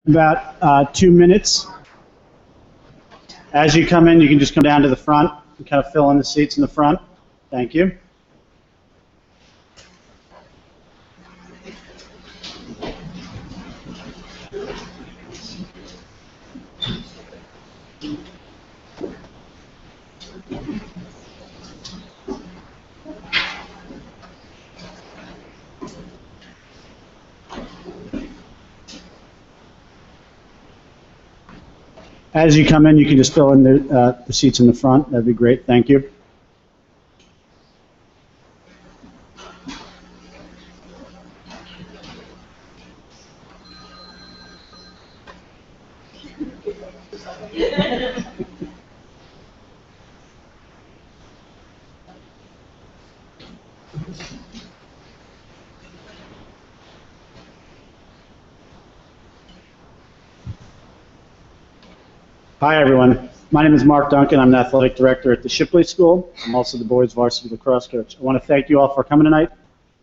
About 2 minutes. As you come in, you can just come down to the front and kind of fill in the seats in the front. Thank you. As you come in, you can just fill in the seats in the front. That'd be great. Thank you. Hi, everyone. My name is Mark Duncan. I'm the athletic director at the Shipley School. I'm also the boys varsity lacrosse coach. I want to thank you all for coming tonight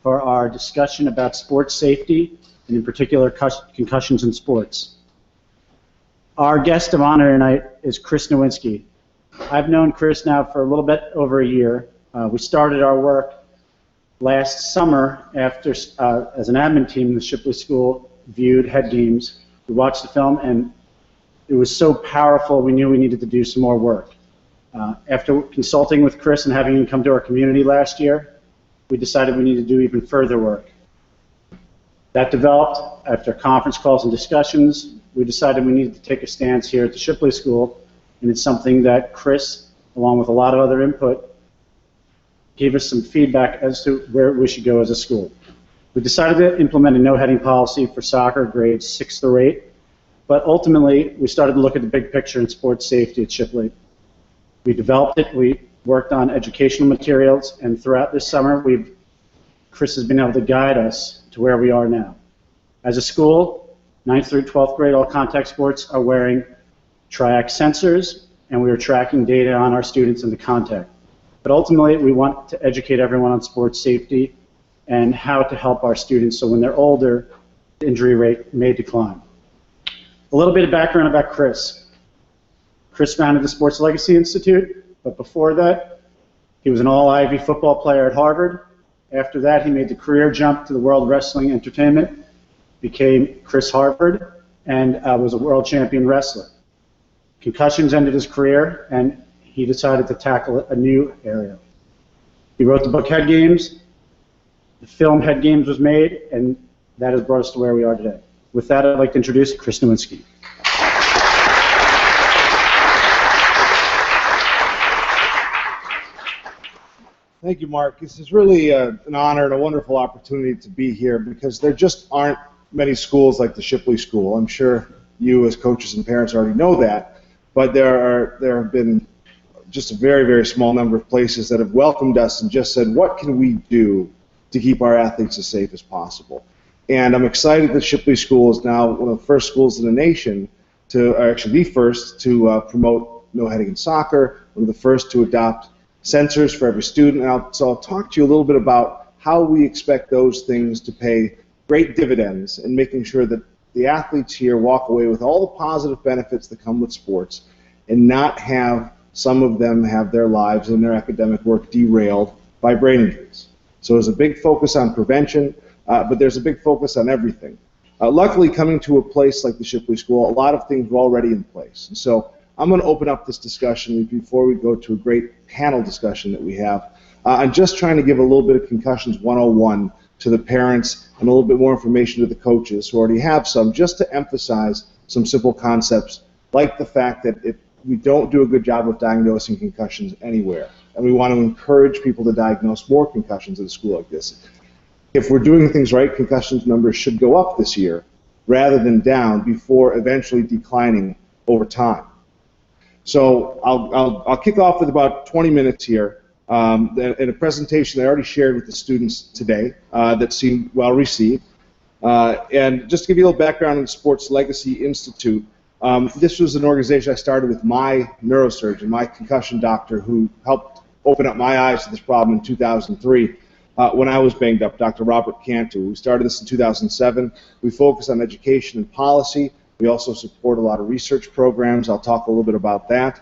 for our discussion about sports safety, and in particular concussions in sports. Our guest of honor tonight is Chris Nowinski. I've known Chris now for a little bit over a year. We started our work last summer after, as an admin team, the Shipley School viewed head games. We watched the film, and it was so powerful, we knew we needed to do some more work. After consulting with Chris and having him come to our community last year, we decided we needed to do even further work. That developed after conference calls and discussions. We decided we needed to take a stance here at the Shipley School, and it's something that Chris, along with a lot of other input, gave us some feedback as to where we should go as a school. We decided to implement a no-heading policy for soccer grades 6 through 8. But ultimately, we started to look at the big picture in sports safety at Shipley. We developed it, we worked on educational materials, and throughout this summer, Chris has been able to guide us to where we are now. As a school, 9th through 12th grade, all contact sports are wearing triac sensors, and we are tracking data on our students in the contact. But ultimately, we want to educate everyone on sports safety and how to help our students so when they're older, the injury rate may decline. A little bit of background about Chris. Chris founded the Sports Legacy Institute, but before that, he was an all-Ivy football player at Harvard. After that, he made the career jump to the World Wrestling Entertainment, became Chris Harvard, and was a world champion wrestler. Concussions ended his career, and he decided to tackle a new area. He wrote the book Head Games, the film Head Games was made, and that has brought us to where we are today. With that, I'd like to introduce Chris Nowinski. Thank you, Mark. This is really an honor and a wonderful opportunity to be here because there just aren't many schools like the Shipley School. I'm sure you as coaches and parents already know that, but there have been just a very, very small number of places that have welcomed us and just said, what can we do to keep our athletes as safe as possible? And I'm excited that Shipley School is now one of the first schools in the nation to, or actually the first, to promote no heading in soccer, one of the first to adopt sensors for every student. And so I'll talk to you a little bit about how we expect those things to pay great dividends in making sure that the athletes here walk away with all the positive benefits that come with sports and not have some of them have their lives and their academic work derailed by brain injuries. So there's a big focus on prevention. But there's a big focus on everything. Luckily, coming to a place like the Shipley School, a lot of things were already in place. And so I'm going to open up this discussion before we go to a great panel discussion that we have. I'm just trying to give a little bit of Concussions 101 to the parents and a little bit more information to the coaches who already have some, just to emphasize some simple concepts like the fact that if we don't do a good job of diagnosing concussions anywhere, and we want to encourage people to diagnose more concussions at a school like this. If we're doing things right, concussions numbers should go up this year rather than down before eventually declining over time. So I'll kick off with about 20 minutes here in a presentation I already shared with the students today that seemed well received. And just to give you a little background on the Sports Legacy Institute, this was an organization I started with my neurosurgeon, my concussion doctor, who helped open up my eyes to this problem in 2003. When I was banged up, Dr. Robert Cantu. We started this in 2007. We focused on education and policy We also support a lot of research programs. I'll talk a little bit about that.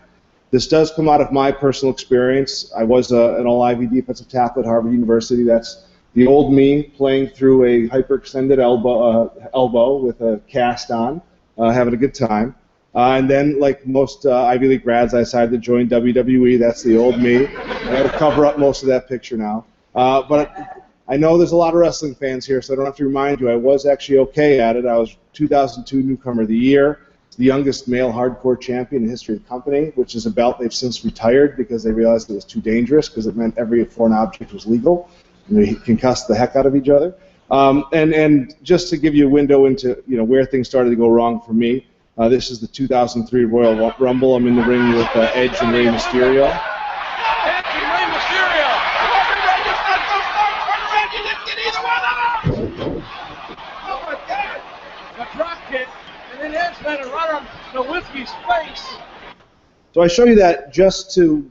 This does come out of my personal experience. I was an all-Ivy defensive tackle at Harvard University. That's the old me playing through a hyperextended elbow with a cast on, having a good time. And then, like most Ivy League grads, I decided to join WWE. That's the old me. I got to cover up most of that picture now. But I know there's a lot of wrestling fans here, so I don't have to remind you, I was actually okay at it. I was 2002 Newcomer of the Year, the youngest male hardcore champion in the history of the company, which is a belt they've since retired because they realized it was too dangerous because it meant every foreign object was legal, and they concussed the heck out of each other. And just to give you a window into where things started to go wrong for me, this is the 2003 Royal Rumble. I'm in the ring with Edge and Rey Mysterio. Edge and Rey Mysterio! You didn't get either one of them! Oh my God! A drop kick, and then Edge let it right on Nowinski's face. So I show you that just to,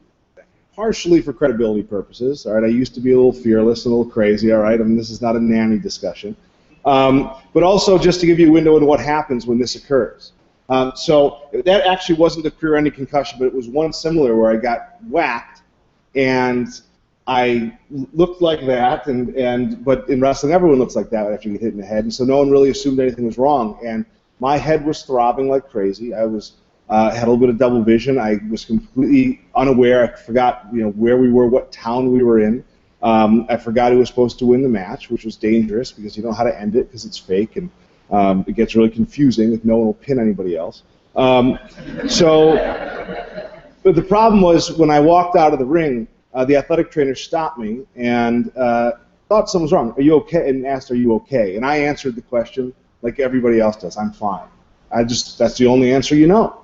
partially for credibility purposes. All right, I used to be a little fearless, a little crazy. All right, I mean, this is not a nanny discussion, but also just to give you a window into what happens when this occurs. So that actually wasn't a career-ending concussion, but it was one similar where I got whacked, and I looked like that, but in wrestling everyone looks like that after you get hit in the head, and so no one really assumed anything was wrong. And my head was throbbing like crazy. I was had a little bit of double vision. I was completely unaware. I forgot where we were, what town we were in. I forgot who was supposed to win the match, which was dangerous because you don't know how to end it because it's fake, and it gets really confusing if no one will pin anybody else. But the problem was when I walked out of the ring, the athletic trainer stopped me and thought something was wrong. Are you okay? And asked, "Are you okay?" And I answered the question like everybody else does. I'm fine. That's the only answer you know.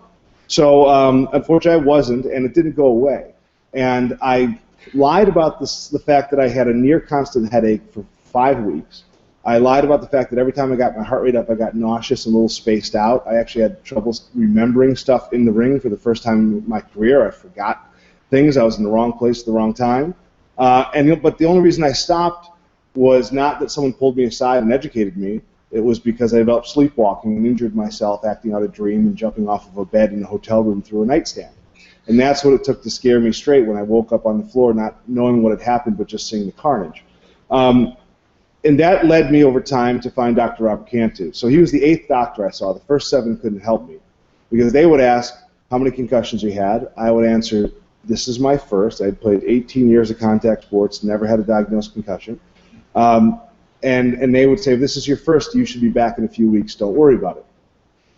So unfortunately, I wasn't, and it didn't go away. And I lied about the fact that I had a near constant headache for 5 weeks. I lied about the fact that every time I got my heart rate up, I got nauseous and a little spaced out. I actually had trouble remembering stuff in the ring for the first time in my career. I forgot things. I was in the wrong place at the wrong time. But the only reason I stopped was not that someone pulled me aside and educated me. It was because I developed sleepwalking and injured myself acting out a dream and jumping off of a bed in a hotel room through a nightstand. And that's what it took to scare me straight when I woke up on the floor, not knowing what had happened, but just seeing the carnage. And that led me over time to find Dr. Robert Cantu. So he was the 8th doctor I saw. The first 7 couldn't help me because they would ask how many concussions you had. I would answer, this is my first. I'd played 18 years of contact sports, never had a diagnosed concussion. And they would say, if this is your first, you should be back in a few weeks. Don't worry about it.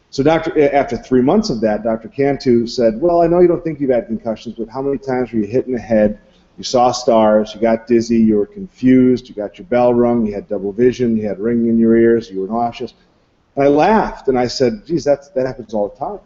So after 3 months of that, Dr. Cantu said, well, I know you don't think you've had concussions, but how many times were you hit in the head? You saw stars, you got dizzy, you were confused, you got your bell rung, you had double vision, you had ringing in your ears, you were nauseous. And I laughed, and I said, geez, that happens all the time.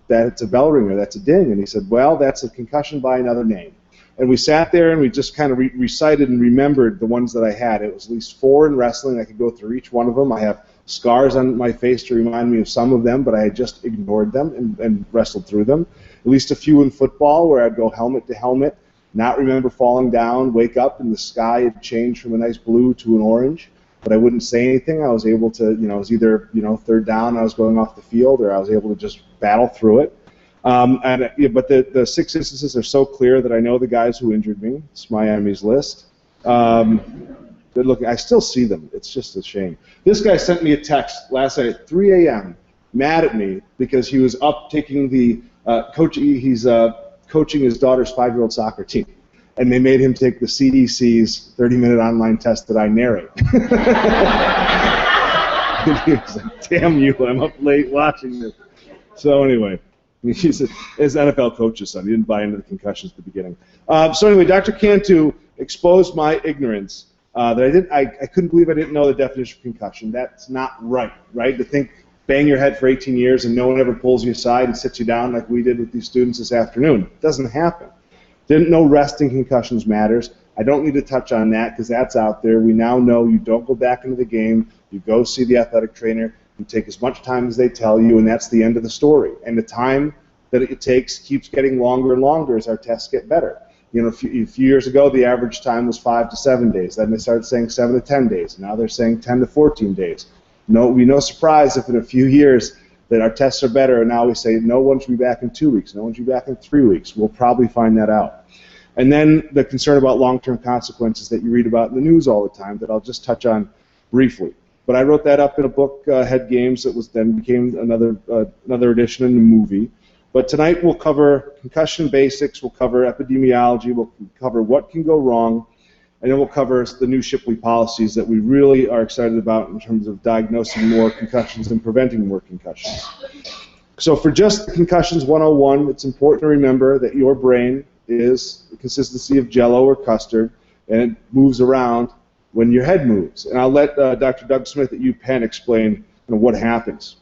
It's a bell ringer, that's a ding. And he said, well, that's a concussion by another name. And we sat there and we just kind of recited and remembered the ones that I had. It was at least 4 in wrestling. I could go through each one of them. I have scars on my face to remind me of some of them, but I had just ignored them and wrestled through them. At least a few in football where I'd go helmet to helmet, not remember falling down, wake up, and the sky had changed from a nice blue to an orange. But I wouldn't say anything. I was able to, it was either, 3rd down, I was going off the field, or I was able to just battle through it. But the 6 instances are so clear that I know the guys who injured me. It's my enemies list. Look, I still see them. It's just a shame. This guy sent me a text last night at 3 a.m. mad at me because he was up taking the he's coaching his daughter's 5-year-old soccer team, and they made him take the CDC's 30-minute online test that I narrate. And he was like, damn you, I'm up late watching this. So anyway. He's his NFL coach's son. He didn't buy into the concussions at the beginning. So anyway, Dr. Cantu exposed my ignorance that I couldn't believe I didn't know the definition of concussion. That's not right, right? To think bang your head for 18 years and no one ever pulls you aside and sits you down like we did with these students this afternoon. It doesn't happen. Didn't know resting concussions matters. I don't need to touch on that because that's out there. We now know you don't go back into the game. You go see the athletic trainer. You take as much time as they tell you, and that's the end of the story. And the time that it takes keeps getting longer and longer as our tests get better. A few years ago, the average time was 5 to 7 days. Then they started saying 7 to 10 days. Now they're saying 10 to 14 days. No, be no surprise if in a few years that our tests are better, and now we say no one should be back in 2 weeks, no one should be back in 3 weeks. We'll probably find that out. And then the concern about long-term consequences that you read about in the news all the time that I'll just touch on briefly. But I wrote that up in a book, Head Games, that was then became another edition in the movie. But tonight we'll cover concussion basics, we'll cover epidemiology, we'll cover what can go wrong, and then we'll cover the new Shipley policies that we really are excited about in terms of diagnosing more concussions and preventing more concussions. So for just Concussions 101, it's important to remember that your brain is the consistency of Jell-O or custard, and it moves around when your head moves. And I'll let Dr. Doug Smith at UPenn explain what happens.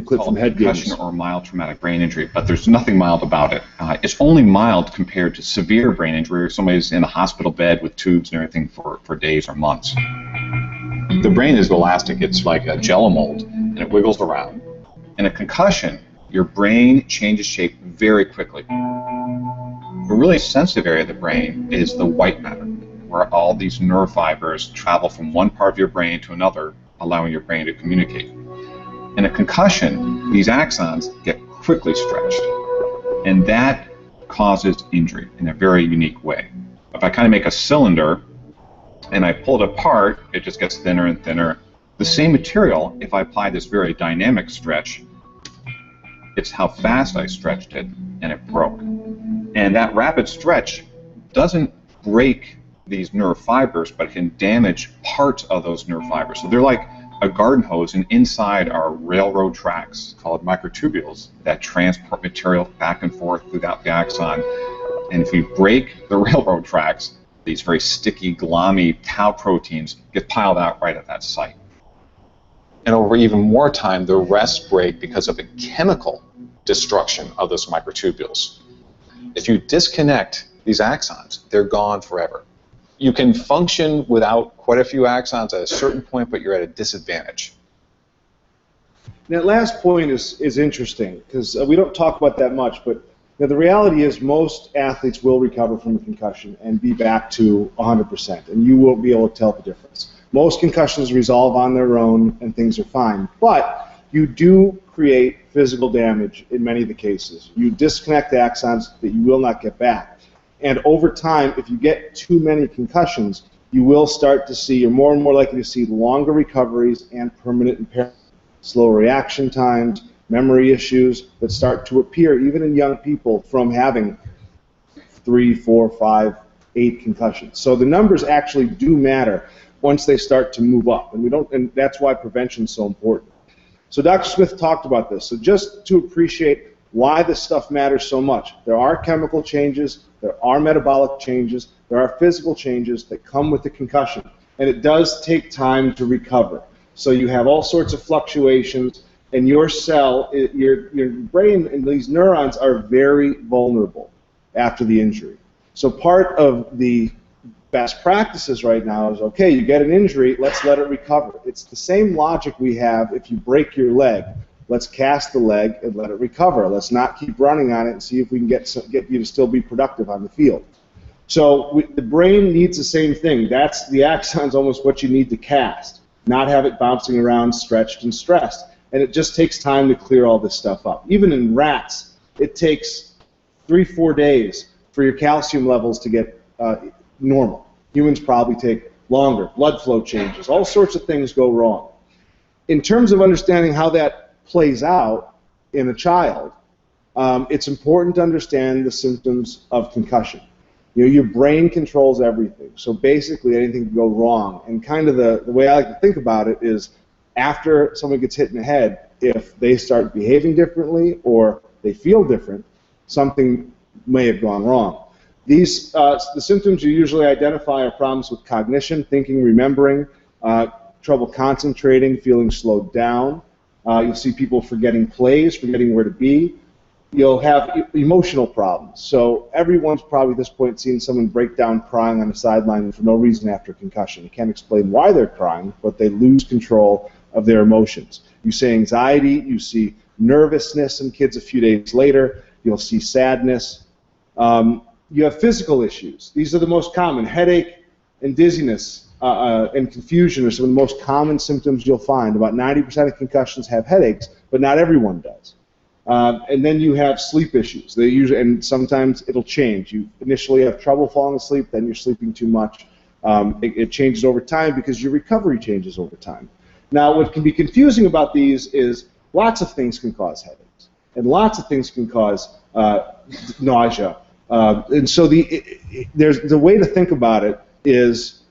Clip from Head Games. Concussion or mild traumatic brain injury, but there's nothing mild about it. It's only mild compared to severe brain injury where somebody's in a hospital bed with tubes and everything for days or months. The brain is elastic. It's like a Jell-O mold, and it wiggles around. In a concussion, your brain changes shape very quickly. A really sensitive area of the brain is the white matter, where all these nerve fibers travel from one part of your brain to another, allowing your brain to communicate. In a concussion, these axons get quickly stretched, and that causes injury in a very unique way. If I kind of make a cylinder and I pull it apart, it just gets thinner and thinner. The same material, if I apply this very dynamic stretch, it's how fast I stretched it, and it broke. And that rapid stretch doesn't break these nerve fibers, but can damage parts of those nerve fibers. So they're like a garden hose, and inside are railroad tracks called microtubules that transport material back and forth throughout the axon. And if you break the railroad tracks, these very sticky, glommy tau proteins get piled out right at that site. And over even more time, the rest break because of the chemical destruction of those microtubules. If you disconnect these axons, they're gone forever. You can function without quite a few axons at a certain point, but you're at a disadvantage. That last point is interesting because we don't talk about that much, but the reality is most athletes will recover from a concussion and be back to 100%, and you won't be able to tell the difference. Most concussions resolve on their own and things are fine, but you do create physical damage in many of the cases. You disconnect the axons that you will not get back. And over time, if you get too many concussions, you will start to see, you're more and more likely to see longer recoveries and permanent impairment, slow reaction times, memory issues that start to appear even in young people from having 3, 4, 5, 8 concussions. So the numbers actually do matter once they start to move up, and that's why prevention is so important. So Dr. Smith talked about this. So just to appreciate why this stuff matters so much, there are chemical changes, there are metabolic changes, there are physical changes that come with the concussion, and it does take time to recover. So you have all sorts of fluctuations, and your cell, your brain and these neurons are very vulnerable after the injury. So part of the best practices right now is, okay, you get an injury, let's let it recover. It's the same logic we have if you break your leg. Let's cast the leg and let it recover. Let's not keep running on it and see if we can get you to still be productive on the field. So the brain needs the same thing. That's the axon's almost what you need to cast, not have it bouncing around stretched and stressed. And it just takes time to clear all this stuff up. Even in rats, it takes 3-4 days for your calcium levels to get normal. Humans probably take longer. Blood flow changes. All sorts of things go wrong. In terms of understanding how that plays out in a child, it's important to understand the symptoms of concussion. Your brain controls everything, so basically anything can go wrong. And kind of the way I like to think about it is after someone gets hit in the head, if they start behaving differently or they feel different, something may have gone wrong. The symptoms you usually identify are problems with cognition, thinking, remembering, trouble concentrating, feeling slowed down. You'll see people forgetting plays, forgetting where to be. You'll have emotional problems. So everyone's probably at this point seen someone break down crying on the sideline for no reason after concussion. You can't explain why they're crying, but they lose control of their emotions. You see anxiety, you see nervousness in kids a few days later, you'll see sadness. You have physical issues. These are the most common, headache and dizziness and confusion are some of the most common symptoms you'll find. About 90% of concussions have headaches, but not everyone does. And then you have sleep issues. They usually, and sometimes it'll change. You initially have trouble falling asleep, then you're sleeping too much. It changes over time because your recovery changes over time. Now, what can be confusing about these is lots of things can cause headaches, and lots of things can cause nausea. And so there's the way to think about it is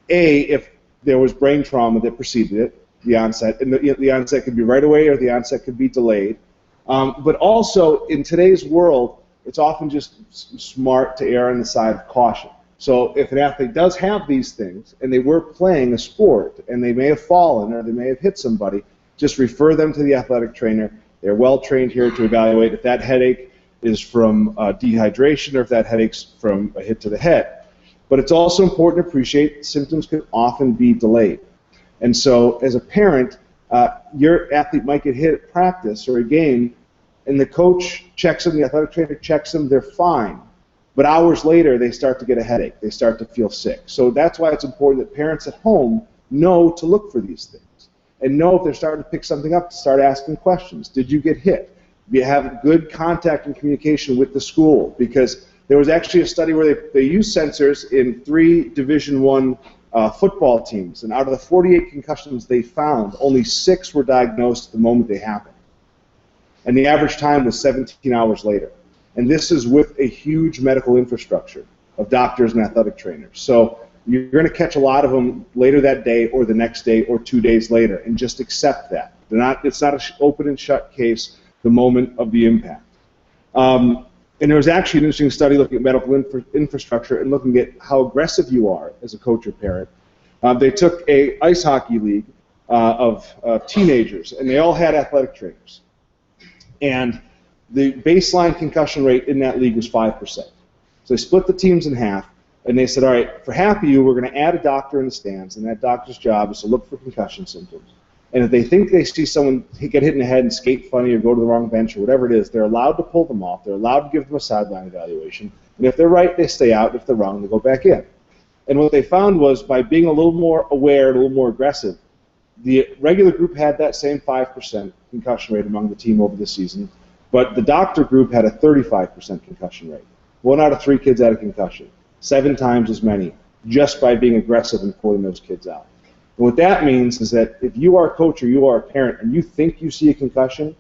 if there was brain trauma that preceded it, the onset, and the onset could be right away or the onset could be delayed. But also, in today's world, it's often just smart to err on the side of caution. So if an athlete does have these things, and they were playing a sport, and they may have fallen or they may have hit somebody, just refer them to the athletic trainer. They're well trained here to evaluate if that headache is from dehydration or if that headache's from a hit to the head. But it's also important to appreciate symptoms can often be delayed. And so as a parent, your athlete might get hit at practice or a game, and the coach checks them, the athletic trainer checks them, they're fine. But hours later, they start to get a headache. They start to feel sick. So that's why it's important that parents at home know to look for these things and know if they're starting to pick something up to start asking questions. Did you get hit? Do you have good contact and communication with the school? Because there was actually a study where they used sensors in 3 Division I football teams, and out of the 48 concussions they found, only 6 were diagnosed the moment they happened. And the average time was 17 hours later. And this is with a huge medical infrastructure of doctors and athletic trainers. So you're going to catch a lot of them later that day or the next day or 2 days later, and just accept that. It's not an open and shut case the moment of the impact. And there was actually an interesting study looking at medical infrastructure and looking at how aggressive you are as a coach or parent. They took a ice hockey league of teenagers, and they all had athletic trainers. And the baseline concussion rate in that league was 5%. So they split the teams in half, and they said, all right, for half of you, we're going to add a doctor in the stands, and that doctor's job is to look for concussion symptoms. And if they think they see someone get hit in the head and skate funny or go to the wrong bench or whatever it is, they're allowed to pull them off. They're allowed to give them a sideline evaluation. And if they're right, they stay out. If they're wrong, they go back in. And what they found was by being a little more aware and a little more aggressive, the regular group had that same 5% concussion rate among the team over the season, but the doctor group had a 35% concussion rate. 1 out of 3 kids had a concussion. 7 times as many, just by being aggressive and pulling those kids out. And what that means is that if you are a coach or you are a parent and you think you see a concussion,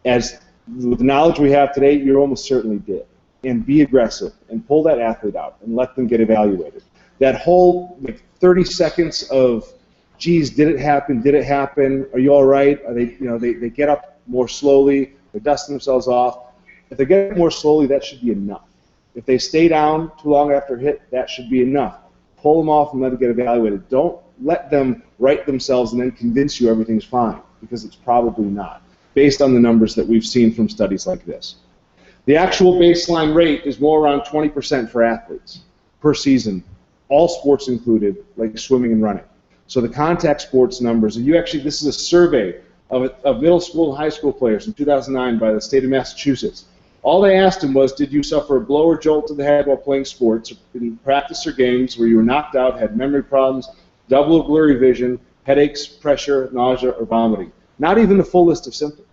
as with the knowledge we have today, you almost certainly did. And be aggressive and pull that athlete out and let them get evaluated. That whole 30 seconds of, geez, did it happen? Did it happen? Are you all right? Are they, they get up more slowly. They're dusting themselves off. If they get more slowly, that should be enough. If they stay down too long after a hit, that should be enough. Pull them off and let them get evaluated. Don't let them right themselves and then convince you everything's fine, because it's probably not, based on the numbers that we've seen from studies like this. The actual baseline rate is more around 20% for athletes per season, all sports included, like swimming and running. So the contact sports numbers, and this is a survey of middle school and high school players in 2009 by the state of Massachusetts. All they asked them was, did you suffer a blow or jolt to the head while playing sports, in practice or games where you were knocked out, had memory problems, double or blurry vision, headaches, pressure, nausea, or vomiting? Not even the full list of symptoms.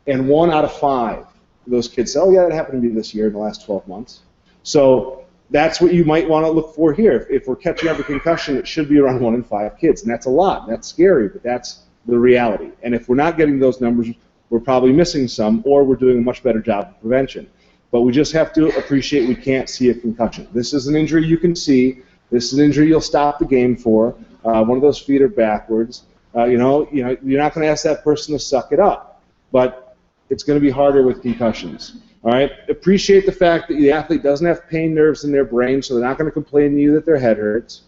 And 1 out of 5 of those kids said, oh yeah, that happened to me this year in the last 12 months. So that's what you might want to look for here. If we're catching every concussion, it should be around 1 in 5 kids. And that's a lot. That's scary, but that's the reality. And if we're not getting those numbers, we're probably missing some, or we're doing a much better job of prevention. But we just have to appreciate we can't see a concussion. This is an injury you can see. This is an injury you'll stop the game for. One of those feet are backwards. You're not going to ask that person to suck it up. But it's going to be harder with concussions. All right? Appreciate the fact that the athlete doesn't have pain nerves in their brain, so they're not going to complain to you that their head hurts.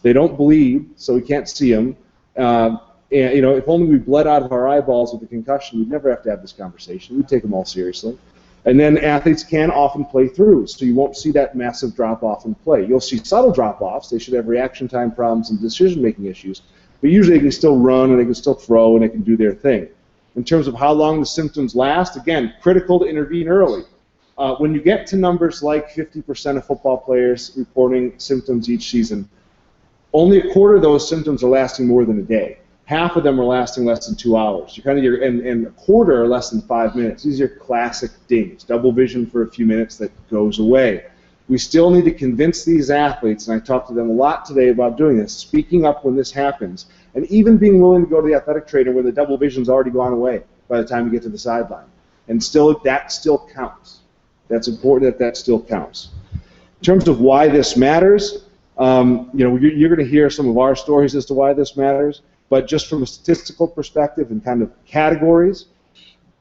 They don't bleed, so we can't see them. And, if only we bled out of our eyeballs with a concussion, we'd never have to have this conversation. We'd take them all seriously. And then athletes can often play through, so you won't see that massive drop-off in play. You'll see subtle drop-offs. They should have reaction time problems and decision-making issues, but usually they can still run and they can still throw and they can do their thing. In terms of how long the symptoms last, again, critical to intervene early. When you get to numbers like 50% of football players reporting symptoms each season, only a quarter of those symptoms are lasting more than a day. Half of them are lasting less than 2 hours. And a quarter are less than 5 minutes. These are classic dings. Double vision for a few minutes that goes away. We still need to convince these athletes, and I talked to them a lot today about doing this, speaking up when this happens, and even being willing to go to the athletic trainer where the double vision's already gone away by the time you get to the sideline. And still, that still counts. That's important that still counts. In terms of why this matters, you're going to hear some of our stories as to why this matters, but just from a statistical perspective and kind of categories,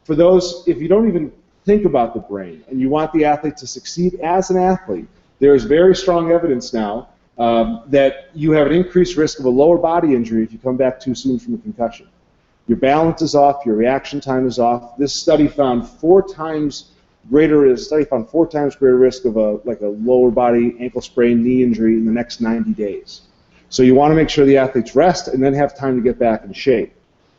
for those, if you don't even think about the brain and you want the athlete to succeed as an athlete, there is very strong evidence now that you have an increased risk of a lower body injury if you come back too soon from a concussion. Your balance is off, your reaction time is off. This study found 4 times greater risk of a lower body ankle sprain, knee injury in the next 90 days. So you want to make sure the athletes rest and then have time to get back in shape.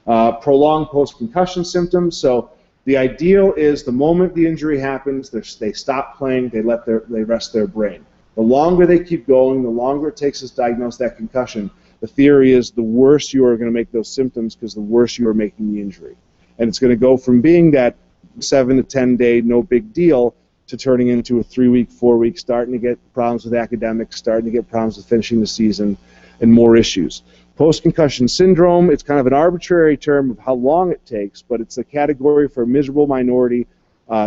Prolonged post-concussion symptoms. So the ideal is the moment the injury happens, they stop playing, they rest their brain. The longer they keep going, the longer it takes us to diagnose that concussion, the theory is the worse you are going to make those symptoms because the worse you are making the injury. And it's going to go from being that 7 to 10 day no big deal to turning into a 3-week, 4-week, starting to get problems with academics, starting to get problems with finishing the season, and more issues. Post-concussion syndrome, it's kind of an arbitrary term of how long it takes, but it's a category for a miserable minority.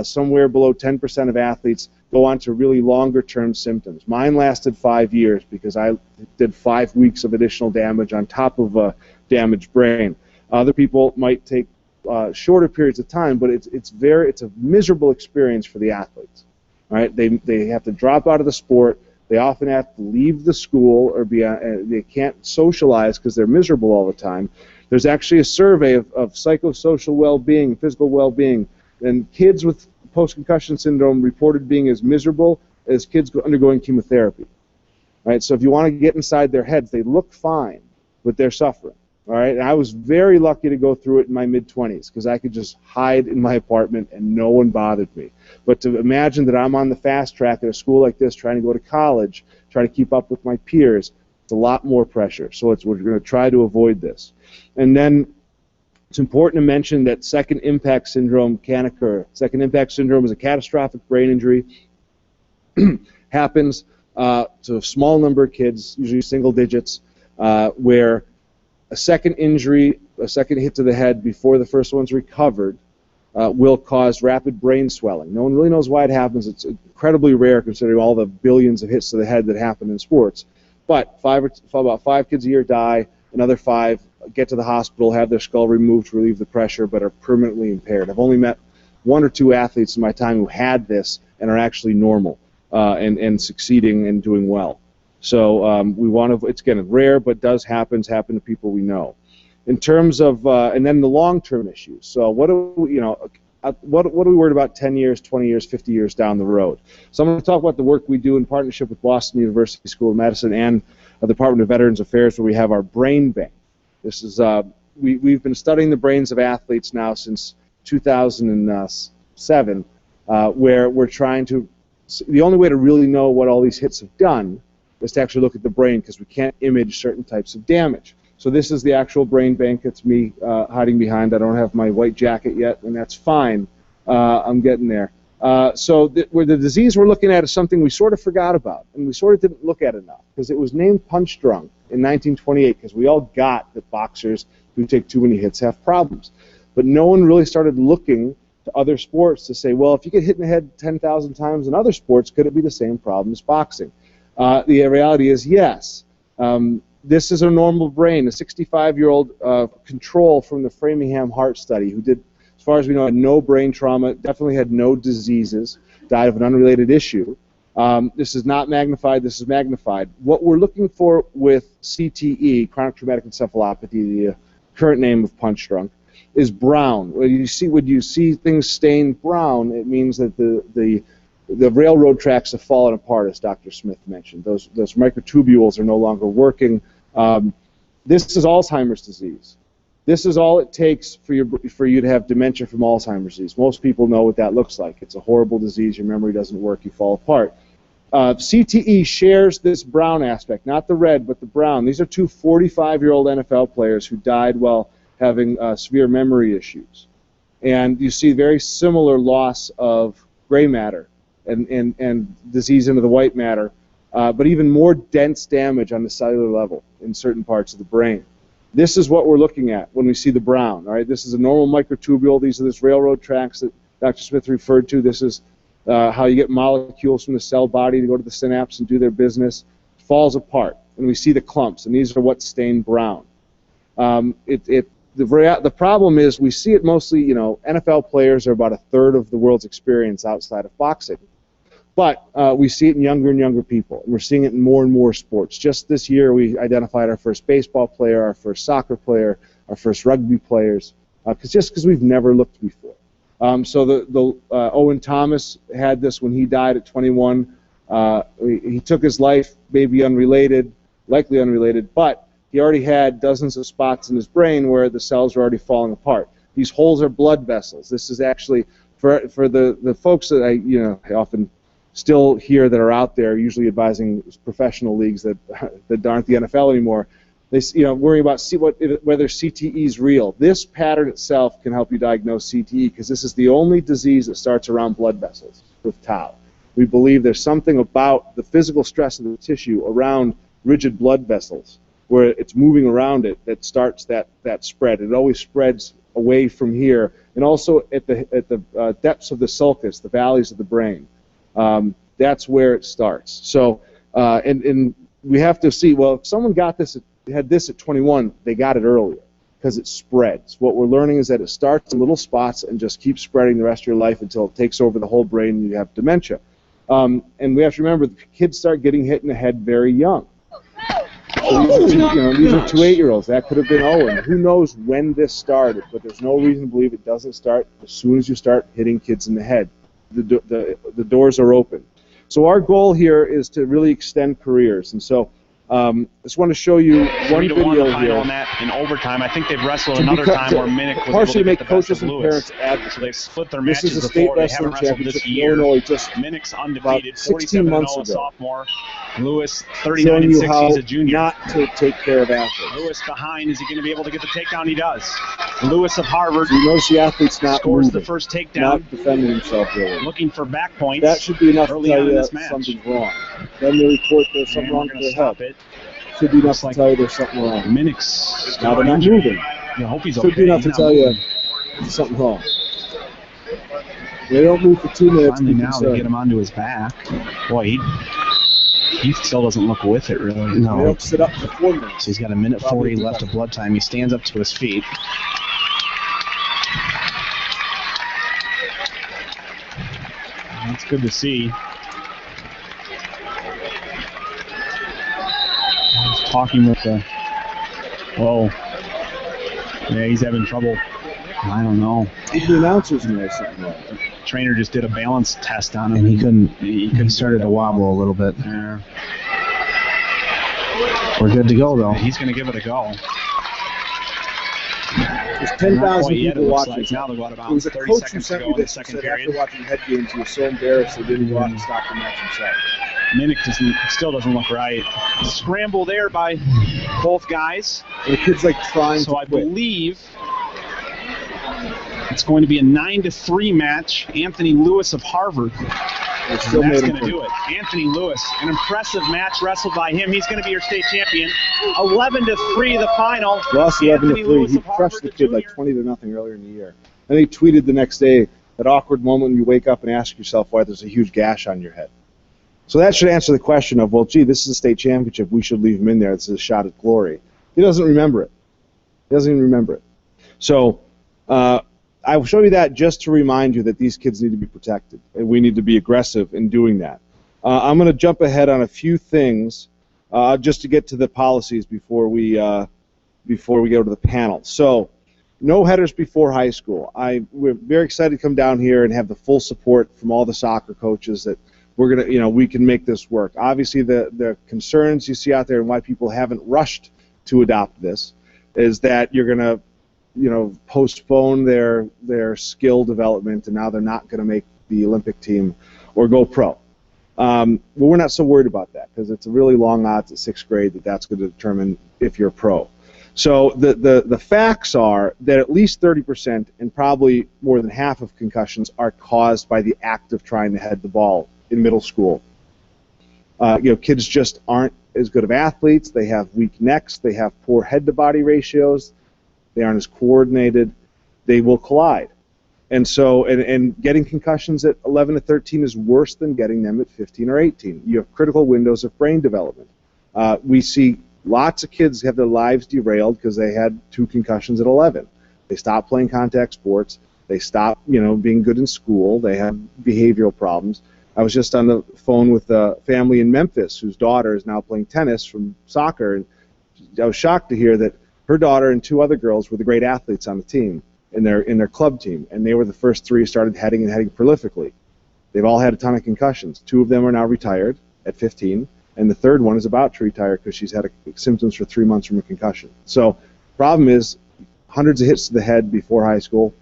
Somewhere below 10% of athletes go on to really longer-term symptoms. Mine lasted 5 years because I did 5 weeks of additional damage on top of a damaged brain. Other people might take shorter periods of time, but it's a miserable experience for the athletes. All right, they have to drop out of the sport. They often have to leave the school or they can't socialize because they're miserable all the time. There's actually a survey of psychosocial well-being, physical well-being, and kids with post-concussion syndrome reported being as miserable as kids undergoing chemotherapy. Right? So if you want to get inside their heads, they look fine, but they're suffering. All right? And I was very lucky to go through it in my mid-20s because I could just hide in my apartment and no one bothered me. But to imagine that I'm on the fast track at a school like this trying to go to college, trying to keep up with my peers, it's a lot more pressure. So we're going to try to avoid this. And then it's important to mention that second impact syndrome can occur. Second impact syndrome is a catastrophic brain injury. Happens to a small number of kids, usually single digits, where a second injury, a second hit to the head before the first one's recovered will cause rapid brain swelling. No one really knows why it happens. It's incredibly rare considering all the billions of hits to the head that happen in sports. But about 5 kids a year die, another 5 get to the hospital, have their skull removed to relieve the pressure, but are permanently impaired. I've only met 1 or 2 athletes in my time who had this and are actually normal and succeeding and doing well. So we want to, it's again rare, but does happen to people we know. In terms of, and then the long-term issues. So what are we worried about 10 years, 20 years, 50 years down the road? So I'm going to talk about the work we do in partnership with Boston University School of Medicine and the Department of Veterans Affairs, where we have our brain bank. This is we've been studying the brains of athletes now since 2007, where we're trying to. The only way to really know what all these hits have done is to actually look at the brain because we can't image certain types of damage. So this is the actual brain bank. It's me hiding behind. I don't have my white jacket yet, and that's fine. I'm getting there. Where the disease we're looking at is something we sort of forgot about, and we sort of didn't look at enough because it was named punch drunk in 1928 because we all got that boxers who take too many hits have problems. But no one really started looking to other sports to say, well, if you get hit in the head 10,000 times in other sports, could it be the same problem as boxing? The reality is yes. This is a normal brain. A 65-year-old control from the Framingham Heart Study who did, as far as we know, had no brain trauma, definitely had no diseases, died of an unrelated issue. This is not magnified. This is magnified. What we're looking for with CTE, chronic traumatic encephalopathy, the current name of punch drunk, is brown. When you see things stained brown, it means that the railroad tracks have fallen apart, as Dr. Smith mentioned. Those microtubules are no longer working. This is Alzheimer's disease. This is all it takes for you to have dementia from Alzheimer's disease. Most people know what that looks like. It's a horrible disease. Your memory doesn't work. You fall apart. CTE shares this brown aspect, not the red, but the brown. These are two 45-year-old NFL players who died while having severe memory issues. And you see very similar loss of gray matter and disease into the white matter, but even more dense damage on the cellular level in certain parts of the brain. This is what we're looking at when we see the brown. All right, this is a normal microtubule. These are these railroad tracks that Dr. Smith referred to. This is how you get molecules from the cell body to go to the synapse and do their business. It falls apart, and we see the clumps, and these are what stain brown. The problem is we see it mostly, NFL players are about a third of the world's experience outside of boxing. But we see it in younger and younger people, and we're seeing it in more and more sports. Just this year, we identified our first baseball player, our first soccer player, our first rugby players, because we've never looked before. So Owen Thomas had this when he died at 21. He took his life, maybe unrelated, likely unrelated, but he already had dozens of spots in his brain where the cells were already falling apart. These holes are blood vessels. This is actually, for the folks that I often still hear that are out there, usually advising professional leagues that aren't the NFL anymore. They worry about whether CTE is real. This pattern itself can help you diagnose CTE because this is the only disease that starts around blood vessels with tau. We believe there's something about the physical stress of the tissue around rigid blood vessels where it's moving around it that starts that spread. It always spreads away from here, and also at the depths of the sulcus, the valleys of the brain. That's where it starts. So, and we have to see, well, if someone had this at 21, they got it earlier because it spreads. What we're learning is that it starts in little spots and just keeps spreading the rest of your life until it takes over the whole brain and you have dementia. And we have to remember the kids start getting hit in the head very young. So these are two 8-year-olds. That could have been Owen. Who knows when this started, but there's no reason to believe it doesn't start as soon as you start hitting kids in the head. The doors are open. So our goal here is to really extend careers, and so I just want to show you one video here. On that in overtime. I think they've wrestled another time where Minnick was partially able to make get the best coaches of and Lewis. parents advocates. So they've split their This matches is a state before. They wrestling haven't wrestled championship this in year. Illinois just Minnick's undefeated, 16 months 47-0 ago. sophomore. Lewis, showing 39-6, you how he's a junior. not to take care of athletes. Lewis behind, is he going to be able to get the takedown? He does. Lewis of Harvard So you notice the athlete's not scores moving, the first takedown. not defending himself really. Looking for back points. That should be enough to early tell on you in this that match. something's wrong. Then they report there's something And wrong we're with going to their stop head. it. Should be enough Looks to like tell you there's something wrong. Minnick's Now they're not moving. I hope he's Should okay. be enough to He's tell not you moving. there's something wrong. They don't move for 2 minutes. Finally be now they concerned. get him onto his back. Boy, he still doesn't look with it, really. They No. don't sit up for 4 minutes. So he's got a minute 40 left of blood time. He stands up to his feet. That's good to see. He's talking with the... Whoa. Yeah, he's having trouble. I don't know. The announcers know something wrong. Trainer just did a balance test on him. And he couldn't. He started to wobble a little bit. Yeah. We're good to go, though. He's going to give it a go. There's Not 10,000 quite yet, it people looks watching. like. Now they've got about There was a 30 coach who seconds to sent go me in the this second said period. after watching head games, he was so embarrassed he didn't go out and stop the match himself. Minnick still doesn't look right. Scramble there by both guys. And the kid's like trying So to I quit. believe it's going to be a 9-3 match. Anthony Lewis of Harvard. They still That's made him going to do it. Anthony Lewis, an impressive match wrestled by him. He's going to be your state champion. 11-3 the final. Lost Anthony 11-3. Lewis He of Harvard, crushed the the kid like junior. 20-0 earlier in the year. And he tweeted the next day, that awkward moment when you wake up and ask yourself why there's a huge gash on your head. So that should answer the question of, well, gee, this is a state championship. We should leave him in there. This is a shot at glory. He doesn't remember it. He doesn't even remember it. So I will show you that just to remind you that these kids need to be protected, and we need to be aggressive in doing that. I'm going to jump ahead on a few things just to get to the policies before we go to the panel. So, no headers before high school. We're very excited to come down here and have the full support from all the soccer coaches that we're gonna, we can make this work. Obviously, the concerns you see out there and why people haven't rushed to adopt this is that you're gonna, postpone their skill development, and now they're not gonna make the Olympic team or go pro. Well, we're not so worried about that because it's a really long odds at 6th grade that's going to determine if you're a pro. So the facts are that at least 30% and probably more than half of concussions are caused by the act of trying to head the ball in middle school. Kids just aren't as good of athletes. They have weak necks. They have poor head-to-body ratios. They aren't as coordinated. They will collide. And so, and getting concussions at 11 to 13 is worse than getting them at 15 or 18. You have critical windows of brain development. We see lots of kids have their lives derailed because they had 2 concussions at 11. They stopped playing contact sports. They stopped, being good in school. They have behavioral problems. I was just on the phone with a family in Memphis whose daughter is now playing tennis from soccer, and I was shocked to hear that her daughter and 2 other girls were the great athletes on the team, in their club team, and they were the first 3 who started heading prolifically. They've all had a ton of concussions. 2 of them are now retired at 15, and the 3rd one is about to retire because she's had symptoms for 3 months from a concussion. So, problem is, hundreds of hits to the head before high school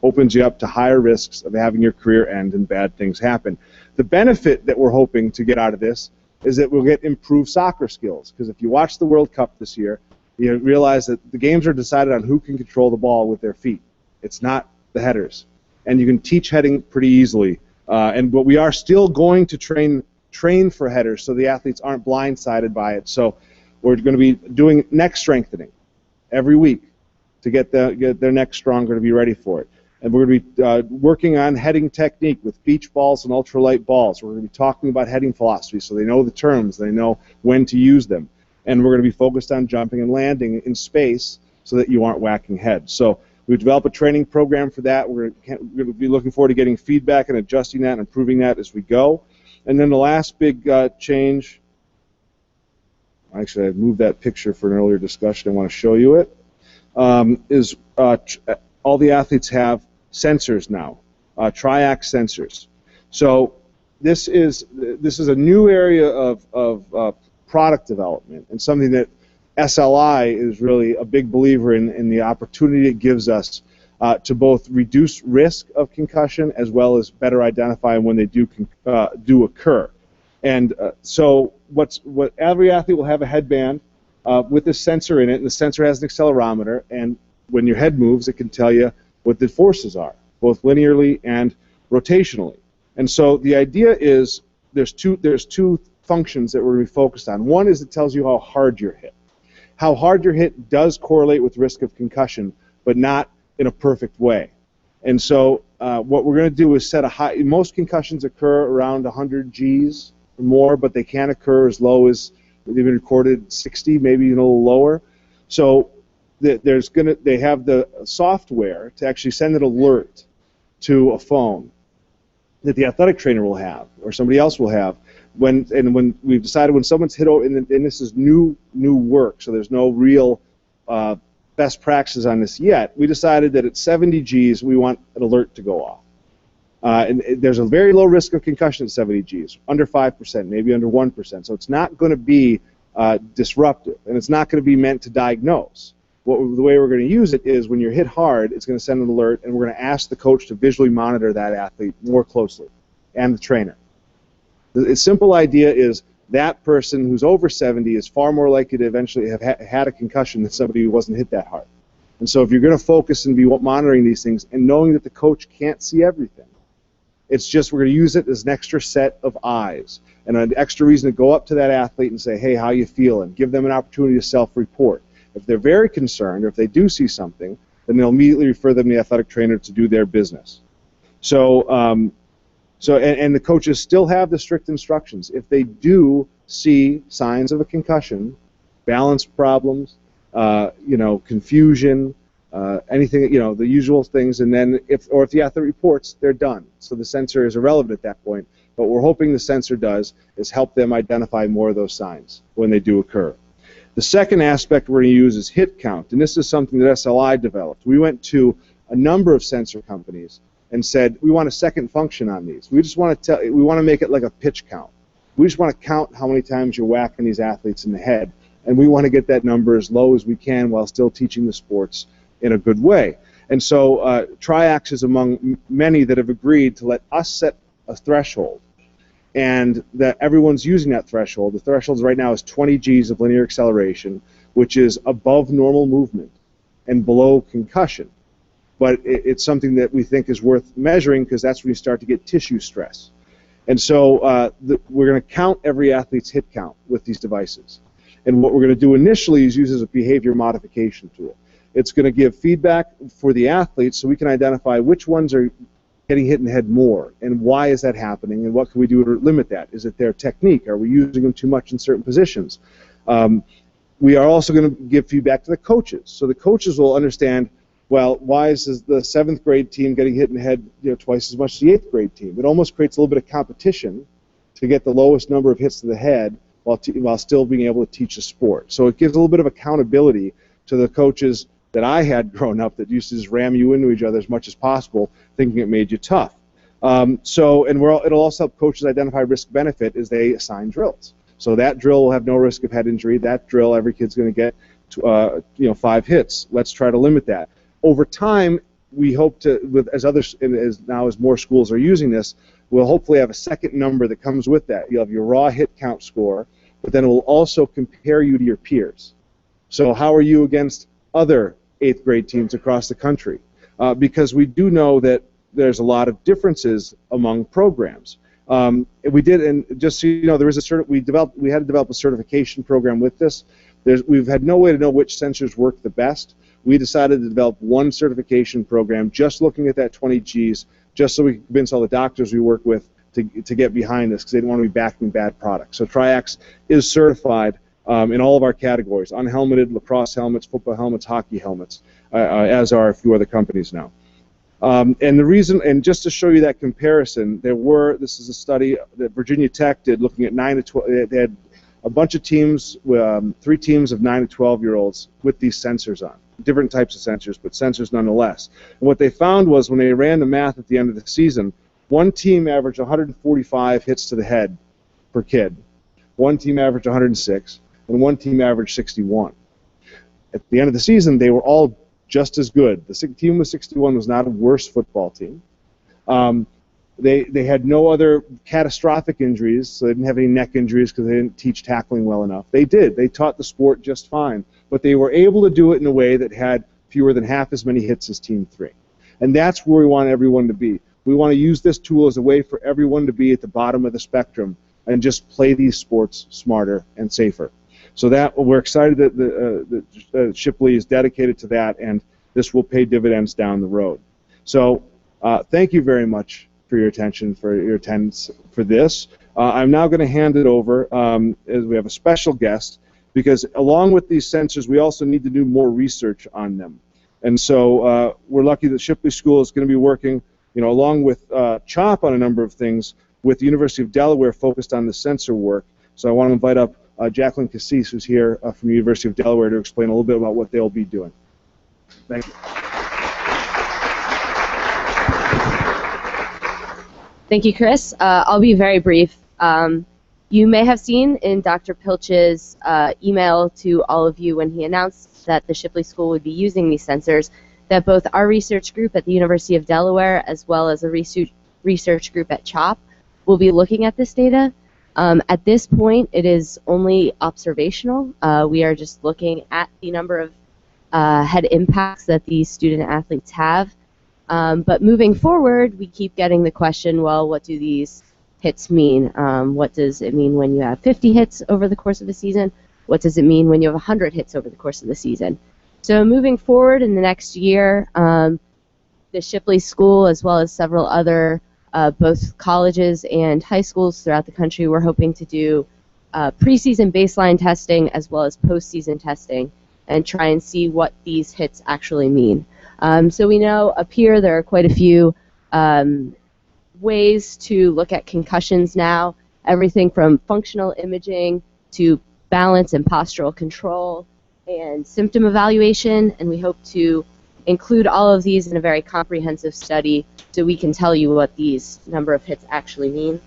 opens you up to higher risks of having your career end and bad things happen. The benefit that we're hoping to get out of this is that we'll get improved soccer skills, because if you watch the World Cup this year, you realize that the games are decided on who can control the ball with their feet. It's not the headers. And you can teach heading pretty easily. But we are still going to train for headers so the athletes aren't blindsided by it. So we're going to be doing neck strengthening every week to get their neck stronger to be ready for it. And we're going to be working on heading technique with beach balls and ultralight balls. We're going to be talking about heading philosophy so they know the terms, they know when to use them. And we're going to be focused on jumping and landing in space so that you aren't whacking heads. So we've developed a training program for that. We're going to be looking forward to getting feedback and adjusting that and improving that as we go. And then the last big change, actually I moved that picture for an earlier discussion. I want to show you it. Is all the athletes have sensors now, triax sensors. So this is a new area of product development, and something that SLI is really a big believer in the opportunity it gives us to both reduce risk of concussion as well as better identify when they do occur. And so every athlete will have a headband with a sensor in it, and the sensor has an accelerometer, and when your head moves, it can tell you what the forces are, both linearly and rotationally. And so the idea is there's two functions that we're going to be focused on. One is it tells you how hard you're hit. How hard you're hit does correlate with risk of concussion, but not in a perfect way. And so what we're going to do is set a high. Most concussions occur around 100 Gs or more, but they can occur as low as, they've been recorded 60, maybe even a little lower. So they have the software to actually send an alert to a phone that the athletic trainer will have or somebody else will have when we've decided when someone's hit over, and this is new work, so there's no real best practices on this yet. We decided that at 70 Gs we want an alert to go off. And there's a very low risk of concussion at 70 Gs, under 5%, maybe under 1%. So it's not going to be disruptive, and it's not going to be meant to diagnose. The way we're going to use it is when you're hit hard, it's going to send an alert, and we're going to ask the coach to visually monitor that athlete more closely, and the trainer. The simple idea is that person who's over 70 is far more likely to eventually have had a concussion than somebody who wasn't hit that hard. And so if you're going to focus and be monitoring these things and knowing that the coach can't see everything, it's just we're going to use it as an extra set of eyes and an extra reason to go up to that athlete and say, hey, how you feeling? Give them an opportunity to self-report. If they're very concerned or if they do see something, then they'll immediately refer them to the athletic trainer to do their business. So, and the coaches still have the strict instructions. If they do see signs of a concussion, balance problems, confusion, anything, the usual things, and then if the athlete reports, they're done. So the sensor is irrelevant at that point. But what we're hoping the sensor does is help them identify more of those signs when they do occur. The second aspect we're going to use is hit count, and this is something that SLI developed. We went to a number of sensor companies and said we want a second function on these. We just want to make it like a pitch count. We just want to count how many times you're whacking these athletes in the head, and we want to get that number as low as we can while still teaching the sports in a good way. And so triax is among many that have agreed to let us set a threshold. and that everyone's using that threshold. The threshold right now is 20 Gs of linear acceleration, which is above normal movement and below concussion. But it's something that we think is worth measuring because that's when you start to get tissue stress. And so we're going to count every athlete's hit count with these devices. And what we're going to do initially is use as a behavior modification tool. It's going to give feedback for the athletes so we can identify which ones are getting hit in the head more and why is that happening and what can we do to limit that. Is it their technique? Are we using them too much in certain positions? We are also going to give feedback to the coaches. So the coaches will understand, well, why is the 7th grade team getting hit in the head twice as much as the 8th grade team? It almost creates a little bit of competition to get the lowest number of hits to the head while still being able to teach the sport. So it gives a little bit of accountability to the coaches that I had grown up that used to just ram you into each other as much as possible, thinking it made you tough. It'll also help coaches identify risk-benefit as they assign drills. So that drill will have no risk of head injury. That drill, every kid's going to get 5 hits. Let's try to limit that. Over time, we hope to, as more schools are using this, we'll hopefully have a second number that comes with that. You'll have your raw hit count score, but then it will also compare you to your peers. So how are you against other 8th grade teams across the country? Because we do know that there's a lot of differences among programs. We did, and just so you know, there is we had to develop a certification program with this. We've had no way to know which sensors work the best. We decided to develop one certification program just looking at that 20 Gs, just so we can convince all the doctors we work with to get behind this because they don't want to be backing bad products. So Triax is certified in all of our categories: unhelmeted, lacrosse helmets, football helmets, hockey helmets, as are a few other companies now. And the reason, and just to show you that comparison, this is a study that Virginia Tech did looking at 9 to 12. They had a bunch of teams, 3 teams of 9 to 12-year-olds with these sensors on. Different types of sensors, but sensors nonetheless. And what they found was when they ran the math at the end of the season, one team averaged 145 hits to the head per kid, one team averaged 106, and one team averaged 61. At the end of the season, they were all just as good. The team with 61 was not a worse football team. They had no other catastrophic injuries, so they didn't have any neck injuries because they didn't teach tackling well enough. They did. They taught the sport just fine, but they were able to do it in a way that had fewer than half as many hits as Team 3. And that's where we want everyone to be. We want to use this tool as a way for everyone to be at the bottom of the spectrum and just play these sports smarter and safer. So that we're excited that Shipley is dedicated to that, and this will pay dividends down the road. So thank you very much for your attention, for your attendance for this. I'm now going to hand it over as we have a special guest, because along with these sensors, we also need to do more research on them. And so we're lucky that Shipley School is going to be working, along with CHOP on a number of things with the University of Delaware focused on the sensor work. So I want to invite up Jacqueline Cassis, who's here from the University of Delaware, to explain a little bit about what they'll be doing. Thank you. Thank you, Chris. I'll be very brief. You may have seen in Dr. Pilch's email to all of you when he announced that the Shipley School would be using these sensors that both our research group at the University of Delaware as well as a research group at CHOP will be looking at this data. At this point, it is only observational. We are just looking at the number of head impacts that these student athletes have. But moving forward, we keep getting the question, well, what do these hits mean? What does it mean when you have 50 hits over the course of a season? What does it mean when you have 100 hits over the course of the season? So moving forward in the next year, the Shipley School, as well as several other both colleges and high schools throughout the country, we're hoping to do preseason baseline testing as well as postseason testing and try and see what these hits actually mean. So we know up here there are quite a few ways to look at concussions now, everything from functional imaging to balance and postural control and symptom evaluation, and we hope to include all of these in a very comprehensive study so we can tell you what these number of hits actually mean.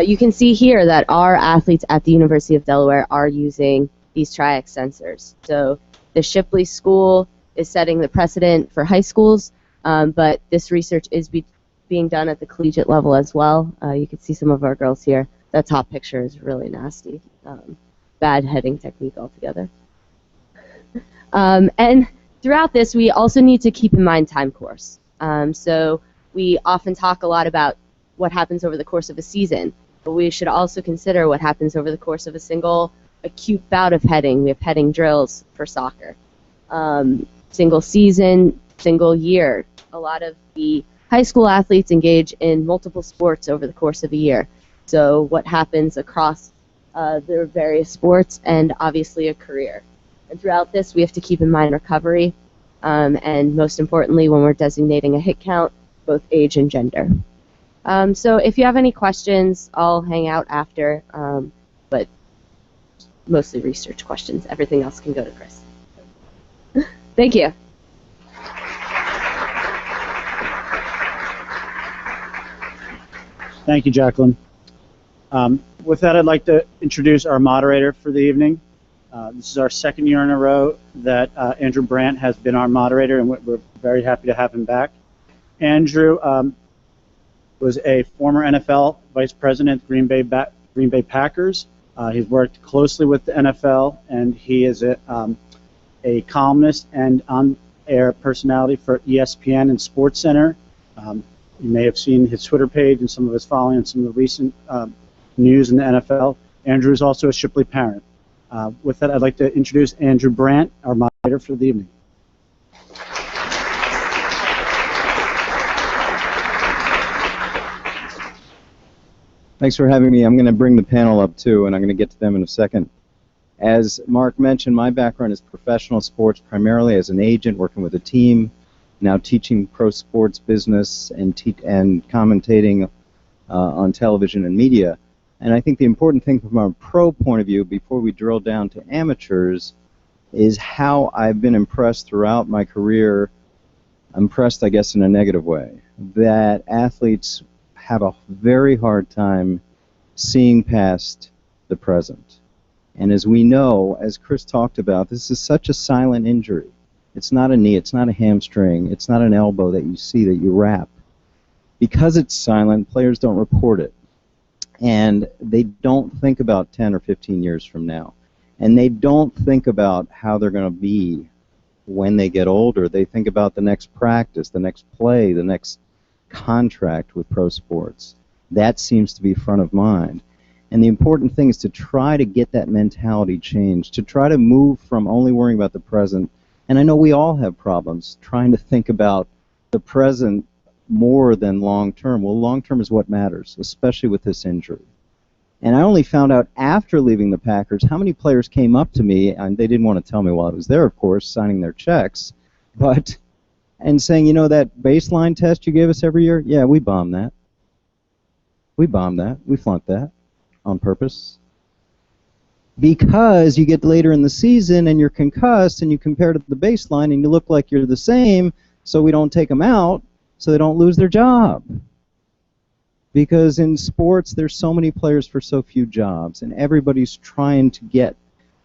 You can see here that our athletes at the University of Delaware are using these Triax sensors. So the Shipley School is setting the precedent for high schools, but this research is being done at the collegiate level as well. You can see some of our girls here. That top picture is really nasty. Bad heading technique altogether. And throughout this, we also need to keep in mind time course. So we often talk a lot about what happens over the course of a season, but we should also consider what happens over the course of a single acute bout of heading. We have heading drills for soccer. Single season, single year. A lot of the high school athletes engage in multiple sports over the course of a year. So what happens across their various sports and obviously a career. And throughout this, we have to keep in mind recovery, and most importantly, when we're designating a hit count, both age and gender. So if you have any questions, I'll hang out after, but mostly research questions. Everything else can go to Chris. Thank you. Thank you, Jacqueline. With that, I'd like to introduce our moderator for the evening. This is our second year in a row that Andrew Brandt has been our moderator, and we're very happy to have him back. Andrew was a former NFL vice president at Green Bay Packers. He's worked closely with the NFL, and he is a columnist and on-air personality for ESPN and Sports Center. You may have seen his Twitter page and some of his following and some of the recent news in the NFL. Andrew is also a Shipley parent. With that, I'd like to introduce Andrew Brandt, our moderator for the evening. Thanks for having me. I'm going to bring the panel up too, and I'm going to get to them in a second. As Mark mentioned, my background is professional sports, primarily as an agent working with a team, now teaching pro sports business and commentating on television and media. And I think the important thing from a pro point of view, before we drill down to amateurs, is how I've been impressed throughout my career, impressed I guess in a negative way, that athletes have a very hard time seeing past the present. And as we know, as Chris talked about, this is such a silent injury. It's not a knee, it's not a hamstring, it's not an elbow that you see that you wrap. Because it's silent, players don't report it. And they don't think about 10 or 15 years from now. And they don't think about how they're going to be when they get older. They think about the next practice, the next play, the next contract with pro sports. That seems to be front of mind. And the important thing is to try to get that mentality changed, to try to move from only worrying about the present. And I know we all have problems trying to think about the present more than long-term. Well, long-term is what matters, especially with this injury. And I only found out after leaving the Packers how many players came up to me, and they didn't want to tell me while I was there, of course, signing their checks, and saying, you know, that baseline test you gave us every year? Yeah, we bombed that. We bombed that. We flunked that on purpose. Because you get later in the season and you're concussed and you compare to the baseline and you look like you're the same, so we don't take them out so they don't lose their job. Because in sports, there's so many players for so few jobs, and everybody's trying to get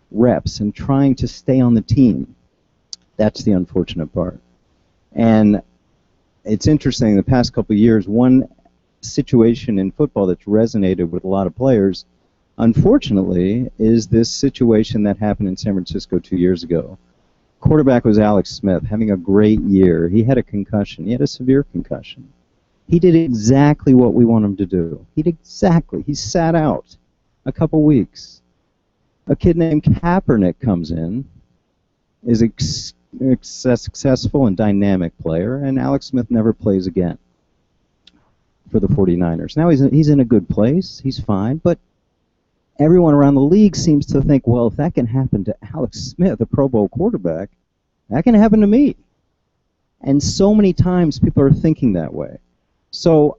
reps and trying to stay on the team. That's the unfortunate part. And it's interesting, the past couple of years, one situation in football that's resonated with a lot of players, unfortunately, is this situation that happened in San Francisco 2 years ago. Quarterback was Alex Smith, having a great year. He had a concussion. He had a severe concussion. He did exactly what we want him to do. He sat out a couple weeks. A kid named Kaepernick comes in, is a successful and dynamic player, and Alex Smith never plays again for the 49ers. Now he's in a good place. He's fine, but everyone around the league seems to think, well, if that can happen to Alex Smith, a Pro Bowl quarterback, that can happen to me. And so many times people are thinking that way. So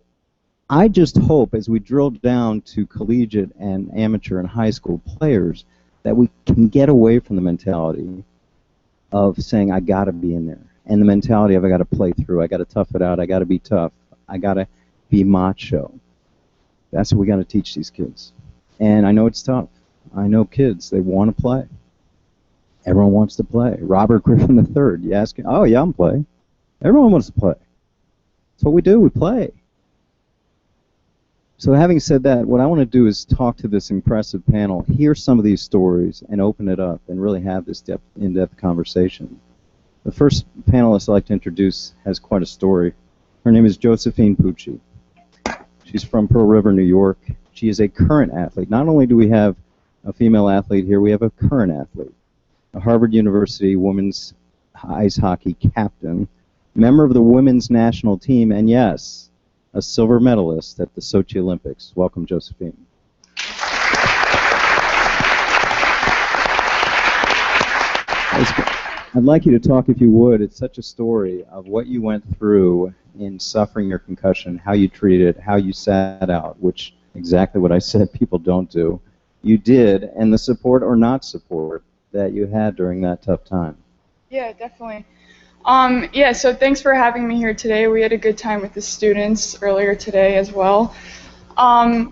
I just hope as we drill down to collegiate and amateur and high school players that we can get away from the mentality of saying, I got to be in there, and the mentality of I got to play through, I got to tough it out, I got to be tough, I got to be macho. That's what we got to teach these kids. And I know it's tough. I know kids, they want to play. Everyone wants to play. Robert Griffin III, you ask him, oh yeah, I'm playing. Everyone wants to play. That's what we do, we play. So having said that, what I want to do is talk to this impressive panel, hear some of these stories, and open it up and really have this in-depth conversation. The first panelist I'd like to introduce has quite a story. Her name is Josephine Pucci. She's from Pearl River, New York. She is a current athlete. Not only do we have a female athlete here, we have a current athlete, a Harvard University women's ice hockey captain, member of the women's national team, and yes, a silver medalist at the Sochi Olympics. Welcome, Josephine. I'd like you to talk, if you would. It's such a story of what you went through in suffering your concussion, how you treated it, how you sat out, which exactly what I said people don't do. You did, and the support or not support that you had during that tough time. Yeah, definitely. Yeah, so thanks for having me here today. We had a good time with the students earlier today as well. But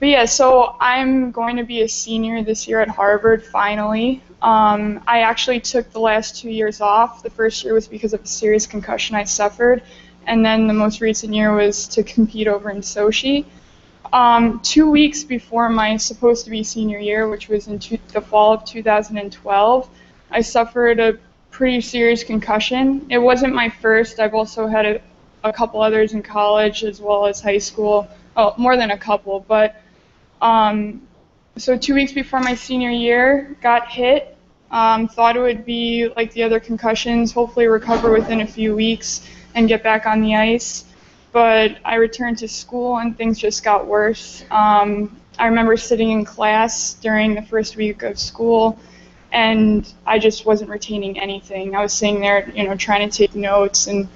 yeah, so I'm going to be a senior this year at Harvard, finally. I actually took the last 2 years off. The first year was because of a serious concussion I suffered, and then the most recent year was to compete over in Sochi. 2 weeks before my supposed to be senior year, which was in the fall of 2012, I suffered a pretty serious concussion. It wasn't my first. I've also had a couple others in college as well as high school. Oh, more than a couple, but so 2 weeks before my senior year, got hit. Thought it would be like the other concussions, hopefully recover within a few weeks and get back on the ice. But I returned to school and things just got worse. I remember sitting in class during the first week of school, and I just wasn't retaining anything. I was sitting there, trying to take notes, and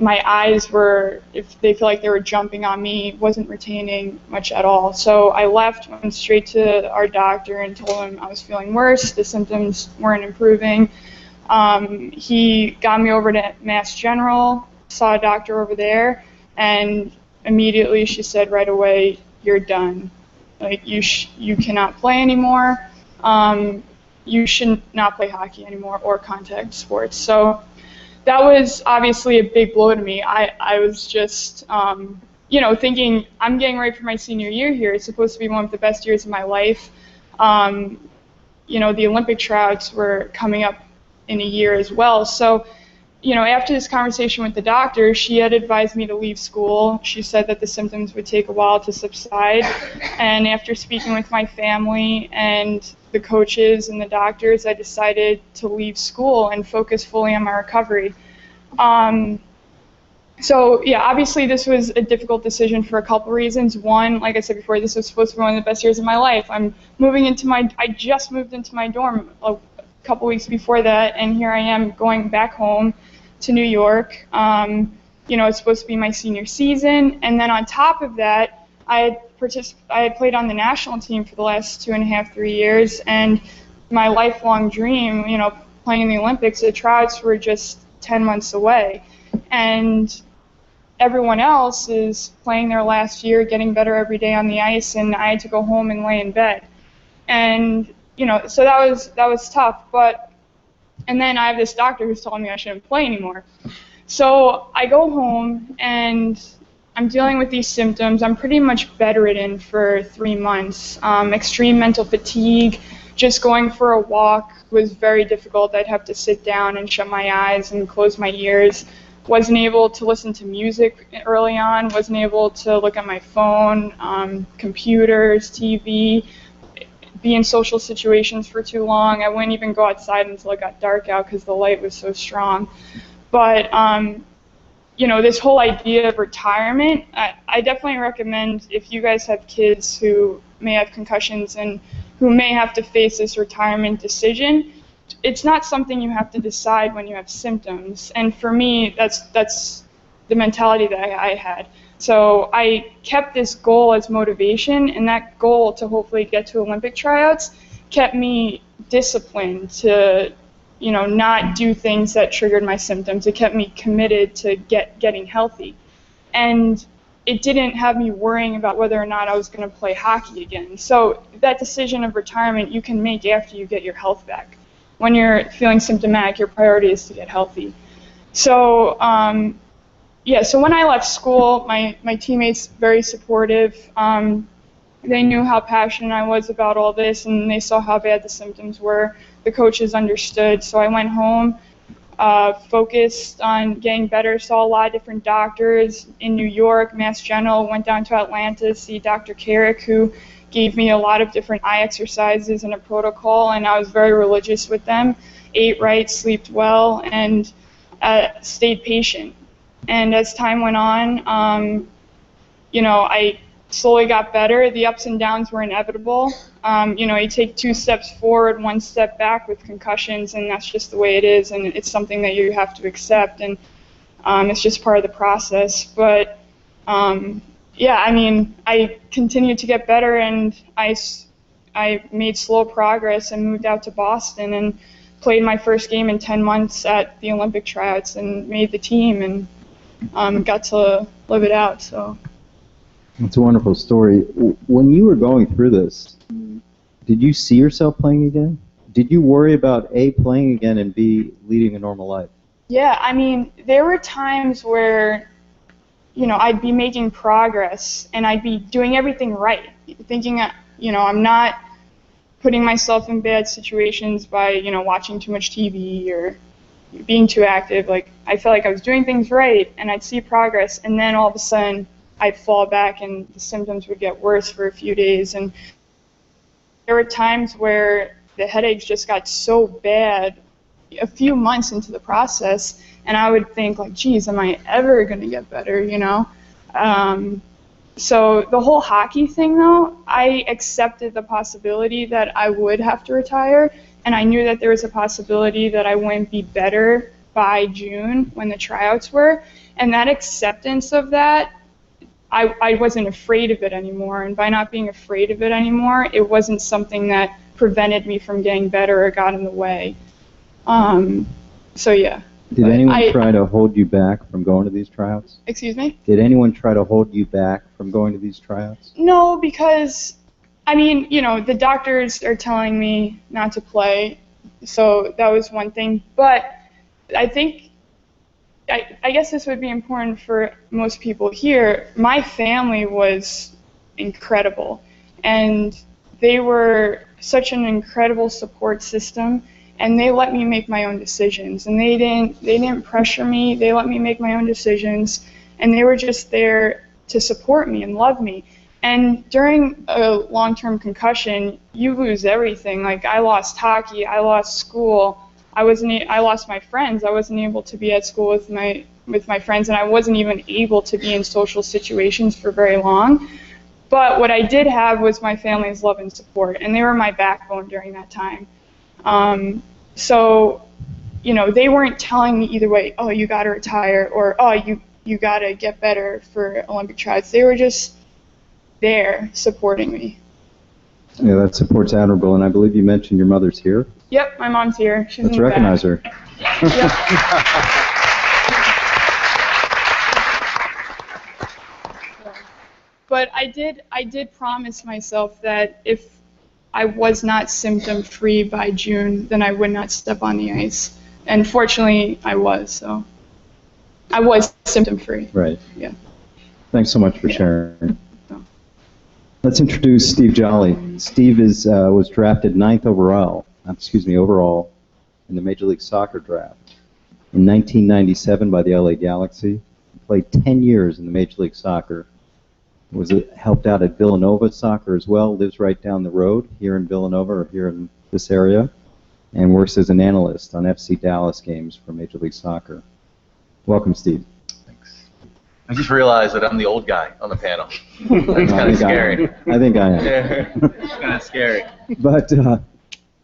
my eyes were, if they feel like they were jumping on me, wasn't retaining much at all. So I left, went straight to our doctor and told him I was feeling worse, the symptoms weren't improving. He got me over to Mass General, saw a doctor over there, and immediately she said right away, "You're done. Like, you cannot play anymore. You should not play hockey anymore or contact sports." So that was obviously a big blow to me. I was just, thinking I'm getting ready for my senior year here. It's supposed to be one of the best years of my life. The Olympic tryouts were coming up in a year as well. So, after this conversation with the doctor, she had advised me to leave school. She said that the symptoms would take a while to subside. And after speaking with my family and the coaches and the doctors, I decided to leave school and focus fully on my recovery. So yeah, obviously this was a difficult decision for a couple reasons. One, like I said before, this was supposed to be one of the best years of my life. I just moved into my dorm a couple weeks before that, and here I am going back home to New York. It's supposed to be my senior season, and then on top of that, I had played on the national team for the last 2.5, 3 years, and my lifelong dream, playing in the Olympics, the tryouts were just 10 months away. And everyone else is playing their last year, getting better every day on the ice, and I had to go home and lay in bed. And, so that was tough. And then I have this doctor who's telling me I shouldn't play anymore. So I go home, and I'm dealing with these symptoms. I'm pretty much bedridden for 3 months. Extreme mental fatigue. Just going for a walk was very difficult. I'd have to sit down and shut my eyes and close my ears. Wasn't able to listen to music early on. Wasn't able to look at my phone, computers, TV, be in social situations for too long. I wouldn't even go outside until it got dark out because the light was so strong. But this whole idea of retirement, I definitely recommend, if you guys have kids who may have concussions and who may have to face this retirement decision, it's not something you have to decide when you have symptoms. And for me, that's the mentality that I had. So I kept this goal as motivation, and that goal to hopefully get to Olympic tryouts kept me disciplined to not do things that triggered my symptoms. It kept me committed to getting healthy. And it didn't have me worrying about whether or not I was going to play hockey again. So that decision of retirement you can make after you get your health back. When you're feeling symptomatic, your priority is to get healthy. So, yeah, so when I left school, my teammates very supportive. They knew how passionate I was about all this, and they saw how bad the symptoms were. The coaches understood, so I went home, focused on getting better, saw a lot of different doctors in New York, Mass General, went down to Atlanta to see Dr. Carrick, who gave me a lot of different eye exercises and a protocol, and I was very religious with them, ate right, slept well, and stayed patient. And as time went on, you know, I slowly got better. The ups and downs were inevitable. You know, you take 2 steps forward, 1 step back with concussions, and that's just the way it is, and it's something that you have to accept, and it's just part of the process. But yeah, I mean, I continued to get better, and I made slow progress and moved out to Boston and played my first game in 10 months at the Olympic tryouts and made the team and got to live it out. So. It's a wonderful story. When you were going through this, did you see yourself playing again? Did you worry about A, playing again, and B, leading a normal life? Yeah, I mean, there were times where, you know, I'd be making progress and I'd be doing everything right, thinking, you know, I'm not putting myself in bad situations by, you know, watching too much TV or being too active. Like, I felt like I was doing things right, and I'd see progress, and then all of a sudden I'd fall back and the symptoms would get worse for a few days. And there were times where the headaches just got so bad a few months into the process, and I would think, like, geez, am I ever going to get better, you know? So the whole hockey thing, though, I accepted the possibility that I would have to retire, and I knew that there was a possibility that I wouldn't be better by June when the tryouts were, and that acceptance of that, I wasn't afraid of it anymore, and by not being afraid of it anymore, it wasn't something that prevented me from getting better or got in the way. So yeah. Did anyone try to hold you back from going to these tryouts? Excuse me? Did anyone try to hold you back from going to these tryouts? No, because, I mean, you know, the doctors are telling me not to play, so that was one thing. But I think, I guess this would be important for most people here. My family was incredible, and they were such an incredible support system, and they let me make my own decisions, and they didn't pressure me. They let me make my own decisions, and they were just there to support me and love me. And during a long-term concussion, you lose everything. Like, I lost hockey, I lost school, I lost my friends. I wasn't able to be at school with my friends, and I wasn't even able to be in social situations for very long. But what I did have was my family's love and support, and they were my backbone during that time. So, you know, they weren't telling me either way, oh, you got to retire, or oh, you got to get better for Olympic tryouts. They were just there supporting me. Yeah, that support's admirable, and I believe you mentioned your mother's here. Yep, my mom's here. She's Let's in the recognize back. her. Yep. But I did promise myself that if I was not symptom-free by June, then I would not step on the ice. And fortunately, I was, so I was symptom-free. Right. Yeah. Thanks so much for sharing. Let's introduce Steve Jolly. Steve was drafted 9th overall in the Major League Soccer draft in 1997 by the LA Galaxy. He played 10 years in the Major League Soccer. Helped out at Villanova Soccer as well, lives right down the road here in Villanova or here in this area, and works as an analyst on FC Dallas games for Major League Soccer. Welcome, Steve. Thanks. I just realized that I'm the old guy on the panel. That's kind of scary. I think I am. It's kind of scary. But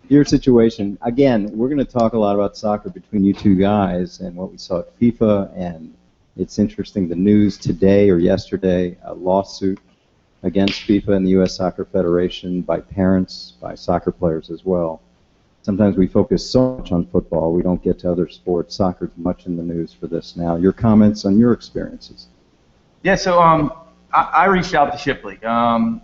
your situation, again, we're going to talk a lot about soccer between you two guys and what we saw at FIFA, and it's interesting, the news today or yesterday, a lawsuit against FIFA and the U.S. Soccer Federation by parents, by soccer players as well. Sometimes we focus so much on football, we don't get to other sports. Soccer's much in the news for this now. Your comments on your experiences? Yeah, so I reached out to Shipley. I'm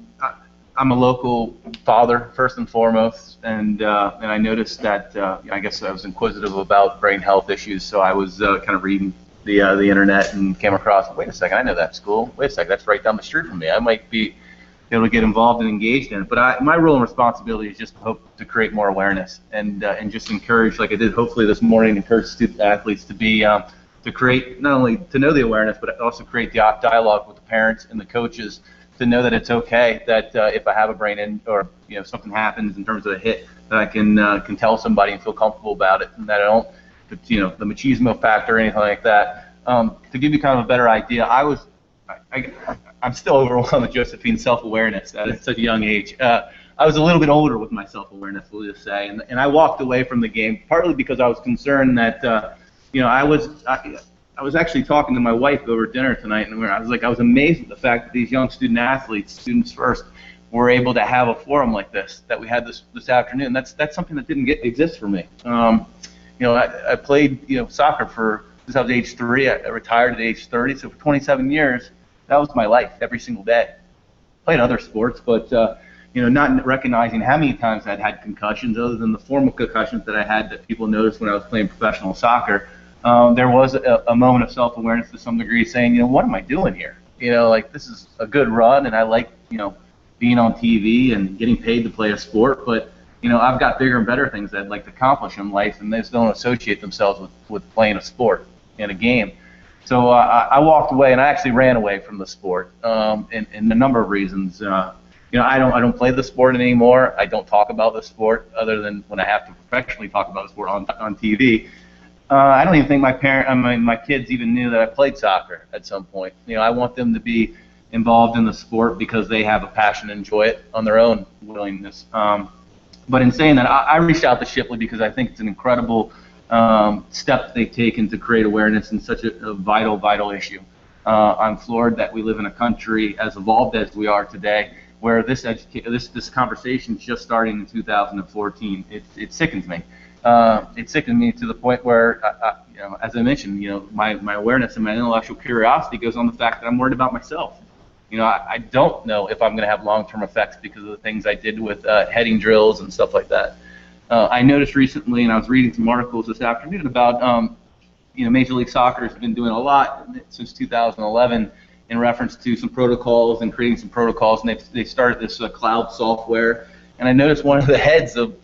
a local father, first and foremost, and I noticed that I guess I was inquisitive about brain health issues, so I was kind of reading the internet and came across, wait a second, I know that school. Wait a second, that's right down the street from me. I might be able to get involved and engaged in it. But my role and responsibility is just to hope to create more awareness and just encourage, like I did hopefully this morning, encourage student athletes to be to create, not only to know the awareness, but also create the dialogue with the parents and the coaches to know that it's okay that if I have a or something happens in terms of a hit, that I can tell somebody and feel comfortable about it, and that I don't, the machismo factor or anything like that. To give you kind of a better idea, I'm still overwhelmed with Josephine's self-awareness at such a young age. I was a little bit older with my self-awareness, we'll just say, and I walked away from the game partly because I was concerned that I was actually talking to my wife over dinner tonight, and I was amazed at the fact that these young student athletes, students first, were able to have a forum like this that we had this afternoon. That's something that didn't exist for me. I played soccer since I was age 3. I retired at age 30, so for 27 years, that was my life every single day. Played other sports, but not recognizing how many times I'd had concussions, other than the formal concussions that I had that people noticed when I was playing professional soccer. There was a moment of self-awareness to some degree, saying, what am I doing here? This is a good run, and I like, being on TV and getting paid to play a sport, but, I've got bigger and better things that I'd like to accomplish in life, and they just don't associate themselves with playing a sport in a game. So I walked away, and I actually ran away from the sport, in a number of reasons. I don't play the sport anymore. I don't talk about the sport other than when I have to professionally talk about the sport on TV. I don't even think my kids even knew that I played soccer at some point. I want them to be involved in the sport because they have a passion and enjoy it on their own willingness. But in saying that, I reached out to Shipley because I think it's an incredible step they've taken to create awareness in such a vital issue. I'm floored that we live in a country as evolved as we are today, where this conversation is just starting in 2014. It sickens me. It sickened me to the point where, as I mentioned, my awareness and my intellectual curiosity goes on the fact that I'm worried about myself. I don't know if I'm going to have long-term effects because of the things I did with heading drills and stuff like that. I noticed recently, and I was reading some articles this afternoon about, Major League Soccer has been doing a lot since 2011 in reference to some protocols and creating some protocols, and they started this cloud software. And I noticed one of the heads of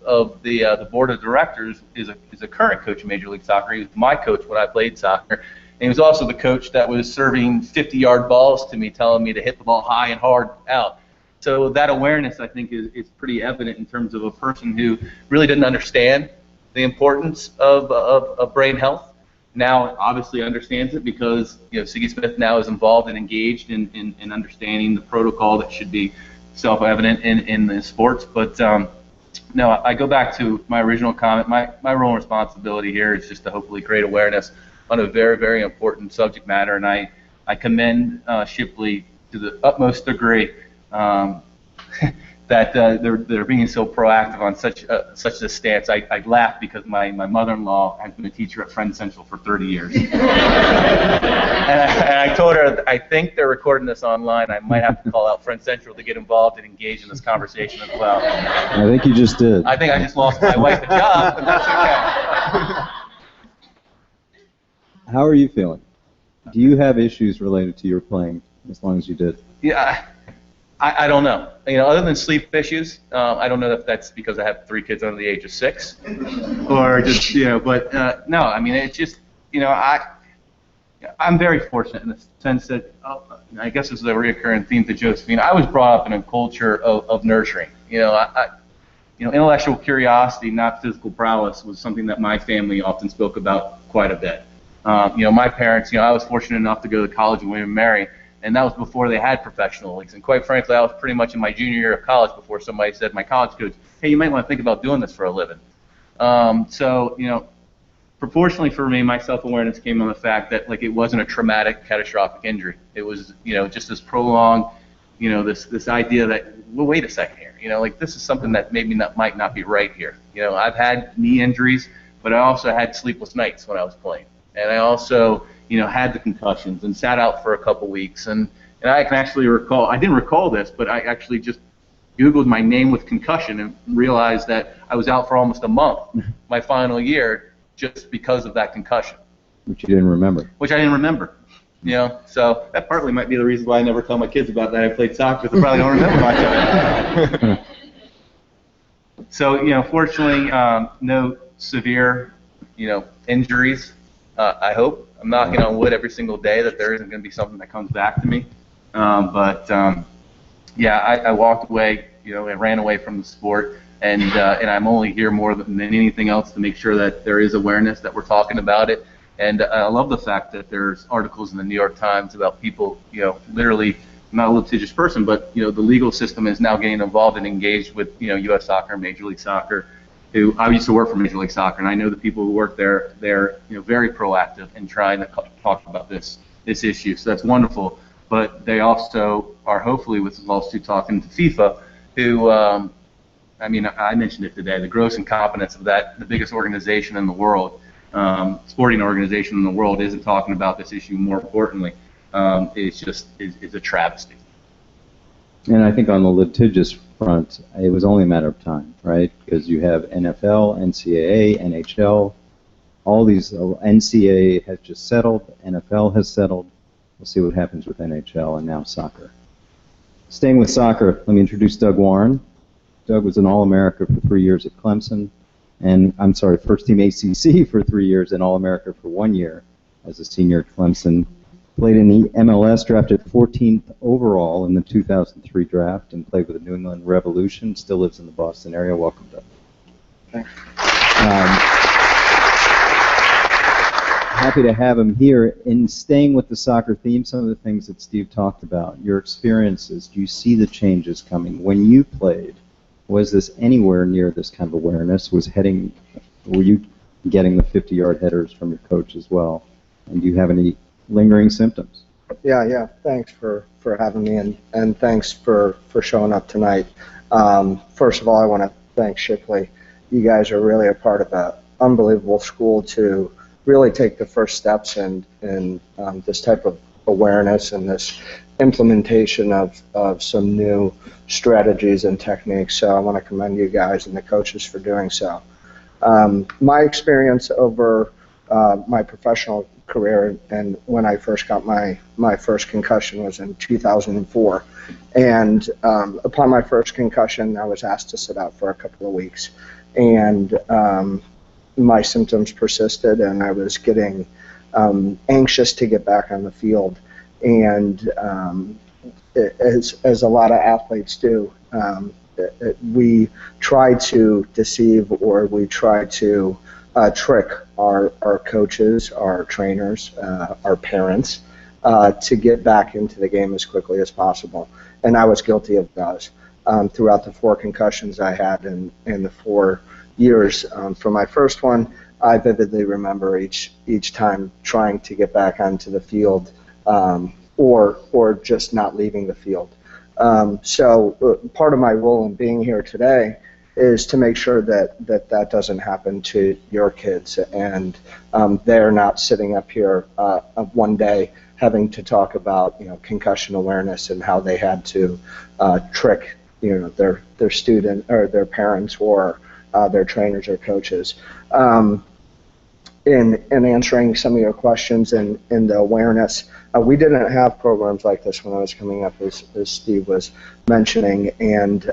the board of directors is a current coach of Major League Soccer. He was my coach when I played soccer. And he was also the coach that was serving 50-yard balls to me, telling me to hit the ball high and hard out. So that awareness, I think, is pretty evident in terms of a person who really didn't understand the importance of brain health. Now obviously understands it because Siggy Smith now is involved and engaged in understanding the protocol that should be self-evident in the sports. But no, I go back to my original comment. My role and responsibility here is just to hopefully create awareness on a very, very important subject matter, and I commend Shipley to the utmost degree that they're being so proactive on such a stance. I laugh because my mother-in-law has been a teacher at Friend Central for 30 years. and I told her, I think they're recording this online. I might have to call out Friend Central to get involved and engage in this conversation as well. I think you just did. I think I just lost my wife a job, but that's okay. How are you feeling? Do you have issues related to your playing as long as you did? Yeah, I don't know. Other than sleep issues, I don't know if that's because I have 3 kids under the age of 6, or just But no, I mean it's just I'm very fortunate in the sense that I guess this is a recurring theme to Josephine. I was brought up in a culture of nurturing. Intellectual curiosity, not physical prowess, was something that my family often spoke about quite a bit. My parents, I was fortunate enough to go to college with William & Mary, and that was before they had professional leagues. And quite frankly, I was pretty much in my junior year of college before somebody said, my college coach, hey, you might want to think about doing this for a living. Proportionally for me, my self-awareness came on the fact that it wasn't a traumatic, catastrophic injury. It was, just this prolonged, this idea that, well, wait a second here, this is something that maybe might not be right here. I've had knee injuries, but I also had sleepless nights when I was playing. And I also, had the concussions and sat out for a couple weeks. And I can actually recall, I didn't recall this, but I actually just Googled my name with concussion and realized that I was out for almost a month, my final year, just because of that concussion. Which you didn't remember. Which I didn't remember. You know, so that partly might be the reason why I never tell my kids about that I played soccer, because they probably don't remember much of it. So, you know, fortunately, no severe, you know, injuries. I hope. I'm knocking on wood every single day that there isn't going to be something that comes back to me. Yeah, I walked away, you know, and ran away from the sport, and I'm only here more than anything else to make sure that there is awareness that we're talking about it. And I love the fact that there's articles in the New York Times about people, you know, literally not a litigious person, but, you know, the legal system is now getting involved and engaged with, you know, U.S. Soccer, Major League Soccer. Who I used to work for Major League Soccer, and I know the people who work there, they're, you know, very proactive in trying to talk about this issue. So that's wonderful. But they also are hopefully with the lawsuit talking to FIFA, who, I mean, I mentioned it today, the gross incompetence of that, the biggest organization in the world. Sporting organization in the world isn't talking about this issue. More importantly, it's a travesty. And I think on the litigious front, it was only a matter of time, right? Because you have NFL, NCAA, NHL, all these. NCAA has just settled, NFL has settled. We'll see what happens with NHL and now soccer. Staying with soccer, let me introduce Doug Warren. Doug was an All-America for 3 years at Clemson. And I'm sorry, first team ACC for 3 years and All-America for 1 year as a senior at Clemson. Played in the MLS, drafted 14th overall in the 2003 draft, and played with the New England Revolution. Still lives in the Boston area. Welcome, Doug. Thanks. Happy to have him here. In staying with the soccer theme, some of the things that Steve talked about, your experiences, do you see the changes coming? When you played, was this anywhere near this kind of awareness? Were you getting the 50-yard headers from your coach as well? And do you have any lingering symptoms? Yeah. Thanks for having me, and thanks for showing up tonight. First of all, I want to thank Shipley. You guys are really a part of an unbelievable school to really take the first steps in this type of awareness and this implementation of some new strategies and techniques. So I want to commend you guys and the coaches for doing so. My experience over my professional career and when I first got my first concussion was in 2004. And upon my first concussion, I was asked to sit out for a couple of weeks. And my symptoms persisted, and I was getting anxious to get back on the field. And as a lot of athletes do, we try to deceive, or we try to trick our coaches, our trainers, our parents to get back into the game as quickly as possible. And I was guilty of those. Throughout the 4 concussions I had in the 4 years from my first one, I vividly remember each time trying to get back onto the field, or just not leaving the field. So part of my role in being here today is to make sure that doesn't happen to your kids, and they're not sitting up here one day having to talk about, you know, concussion awareness and how they had to trick, you know, their student or their parents or their trainers or coaches. In answering some of your questions and the awareness, we didn't have programs like this when I was coming up, as Steve was mentioning, and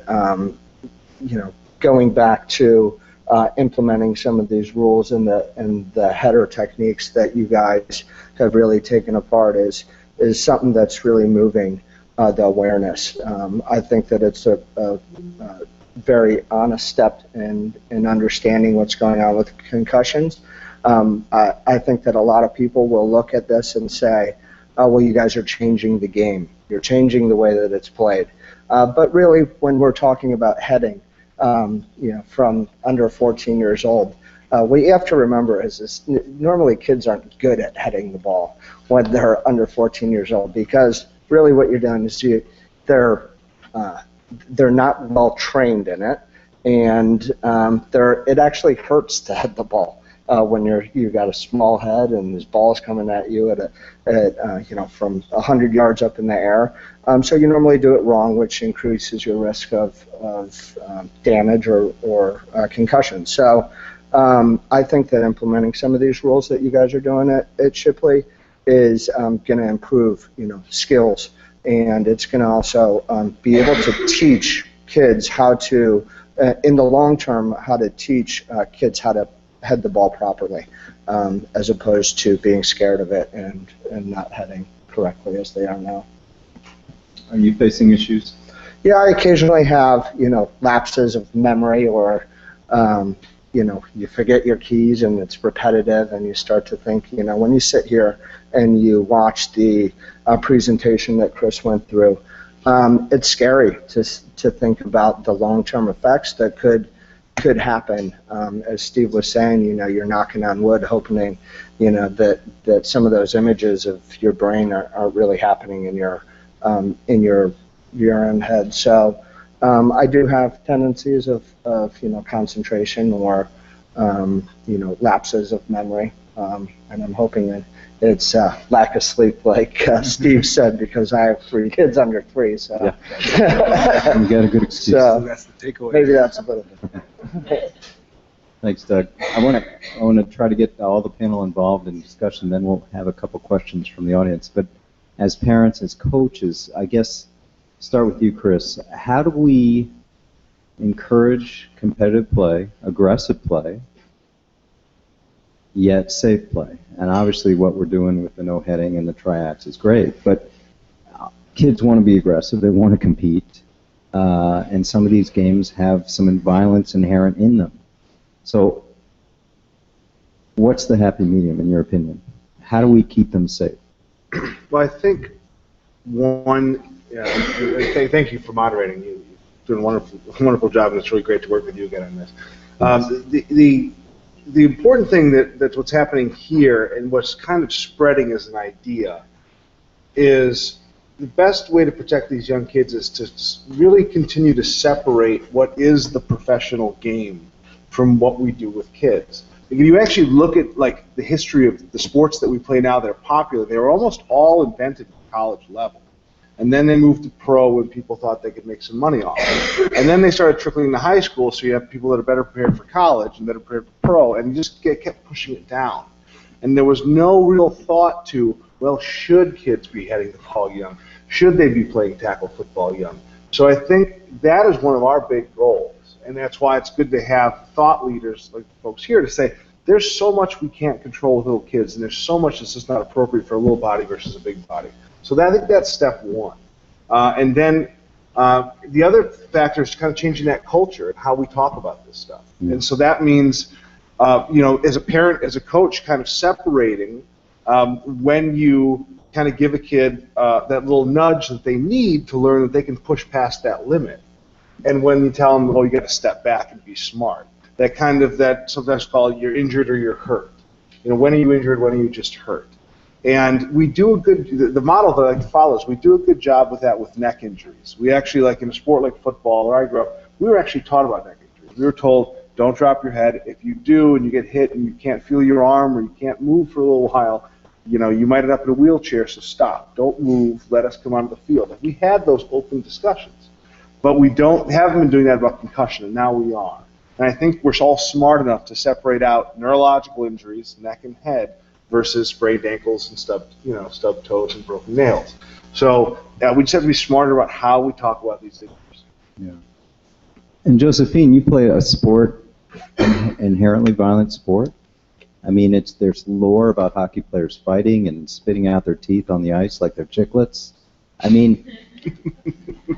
you know, going back to implementing some of these rules and the header techniques that you guys have really taken apart is something that's really moving the awareness. I think that it's a very honest step in understanding what's going on with concussions. I think that a lot of people will look at this and say, oh, well, you guys are changing the game. You're changing the way that it's played. But really, when we're talking about heading, you know, from under 14 years old, what you have to remember is this: normally kids aren't good at heading the ball when they're under 14 years old, because really what you're doing is they're not well trained in it, and it actually hurts to head the ball when you've got a small head and this ball's coming at you at you know, from 100 yards up in the air. So you normally do it wrong, which increases your risk of damage or concussion. So I think that implementing some of these rules that you guys are doing at Shipley is going to improve, skills, and it's going to also be able to teach kids how to, in the long term, how to teach kids how to head the ball properly, as opposed to being scared of it and not heading correctly as they are now. Are you facing issues? Yeah, I occasionally have, lapses of memory, or, you forget your keys and it's repetitive, and you start to think, when you sit here and you watch the presentation that Chris went through, it's scary to think about the long-term effects that could happen. As Steve was saying, you're knocking on wood, hoping, that some of those images of your brain are really happening in your own head. So I do have tendencies of concentration or lapses of memory, and I'm hoping that it's lack of sleep, like Steve said, because I have 3 kids under 3. So yeah. You got a good excuse. So that's the takeaway. maybe that's a bit of it. Thanks, Doug. I want to try to get all the panel involved in discussion, then we'll have a couple questions from the audience. But as parents, as coaches, I guess, start with you, Chris. How do we encourage competitive play, aggressive play, yet safe play? And obviously what we're doing with the no heading and the triads is great, but kids want to be aggressive, they want to compete, and some of these games have some violence inherent in them. So what's the happy medium in your opinion? How do we keep them safe? Well, I think thank you for moderating. You're doing a wonderful job, and it's really great to work with you again on this. The important thing that's what's happening here and what's kind of spreading as an idea is the best way to protect these young kids is to really continue to separate what is the professional game from what we do with kids. If you actually look at the history of the sports that we play now that are popular, they were almost all invented at the college level. And then they moved to pro when people thought they could make some money off it. And then they started trickling into high school, so you have people that are better prepared for college and better prepared for pro, and you just kept pushing it down. And there was no real thought to, well, should kids be heading the ball young? Should they be playing tackle football young? So I think that is one of our big goals, and that's why it's good to have thought leaders like the folks here to say, there's so much we can't control with little kids, and there's so much that's just not appropriate for a little body versus a big body. So I think that's step one. And then the other factor is kind of changing that culture and how we talk about this stuff. And so that means, as a parent, as a coach, kind of separating when you kind of give a kid that little nudge that they need to learn that they can push past that limit. And when you tell them, oh, you got to step back and be smart. That kind of, that sometimes called you're injured or you're hurt. When are you injured, when are you just hurt? And we do a good, the model that I like to follow is we do a good job with that with neck injuries. We actually, like in a sport like football where I grew up, we were actually taught about neck injuries. We were told, don't drop your head. If you do and you get hit and you can't feel your arm or you can't move for a little while, you might end up in a wheelchair, so stop. Don't move. Let us come onto the field. And we had those open discussions. But we haven't been doing that about concussion, and now we are. And I think we're all smart enough to separate out neurological injuries, neck and head, versus sprained ankles and stubbed toes and broken nails. So we just have to be smarter about how we talk about these things. Yeah. And Josephine, you play a sport, inherently violent sport. I mean, there's lore about hockey players fighting and spitting out their teeth on the ice like they're chiclets. I mean,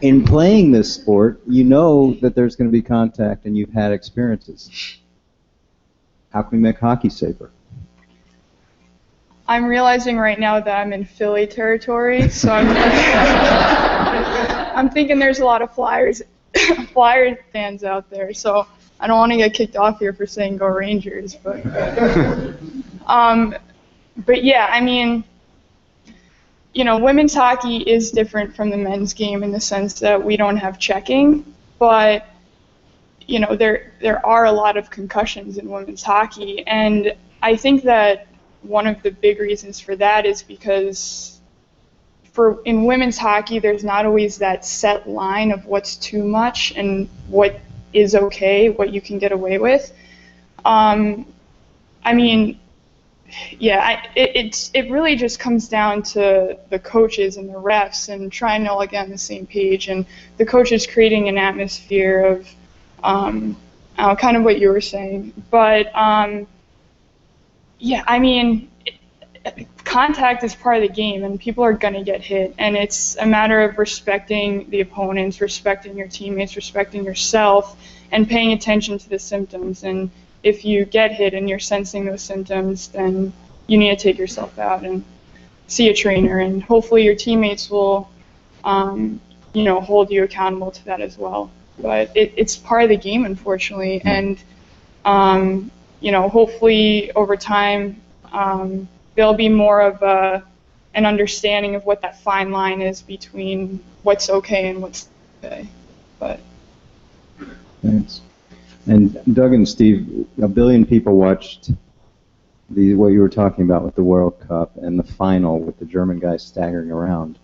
in playing this sport, you know that there's going to be contact and you've had experiences. How can we make hockey safer? I'm realizing right now that I'm in Philly territory, so I'm thinking there's a lot of Flyers fans out there, so I don't want to get kicked off here for saying go Rangers, but yeah, I mean, women's hockey is different from the men's game in the sense that we don't have checking, but there are a lot of concussions in women's hockey, and I think that one of the big reasons for that is because in women's hockey, there's not always that set line of what's too much and what is okay, what you can get away with. I mean, yeah, it really just comes down to the coaches and the refs and trying to all get on the same page, and the coaches creating an atmosphere of kind of what you were saying. But yeah, I mean, contact is part of the game, and people are going to get hit, and it's a matter of respecting the opponents, respecting your teammates, respecting yourself, and paying attention to the symptoms. And if you get hit and you're sensing those symptoms, then you need to take yourself out and see a trainer, and hopefully your teammates will hold you accountable to that as well. But it's part of the game, unfortunately, and hopefully over time there'll be more of an understanding of what that fine line is between what's okay and what's okay. But thanks. And Doug and Steve, 1 billion people watched what you were talking about with the World Cup and the final with the German guys staggering around.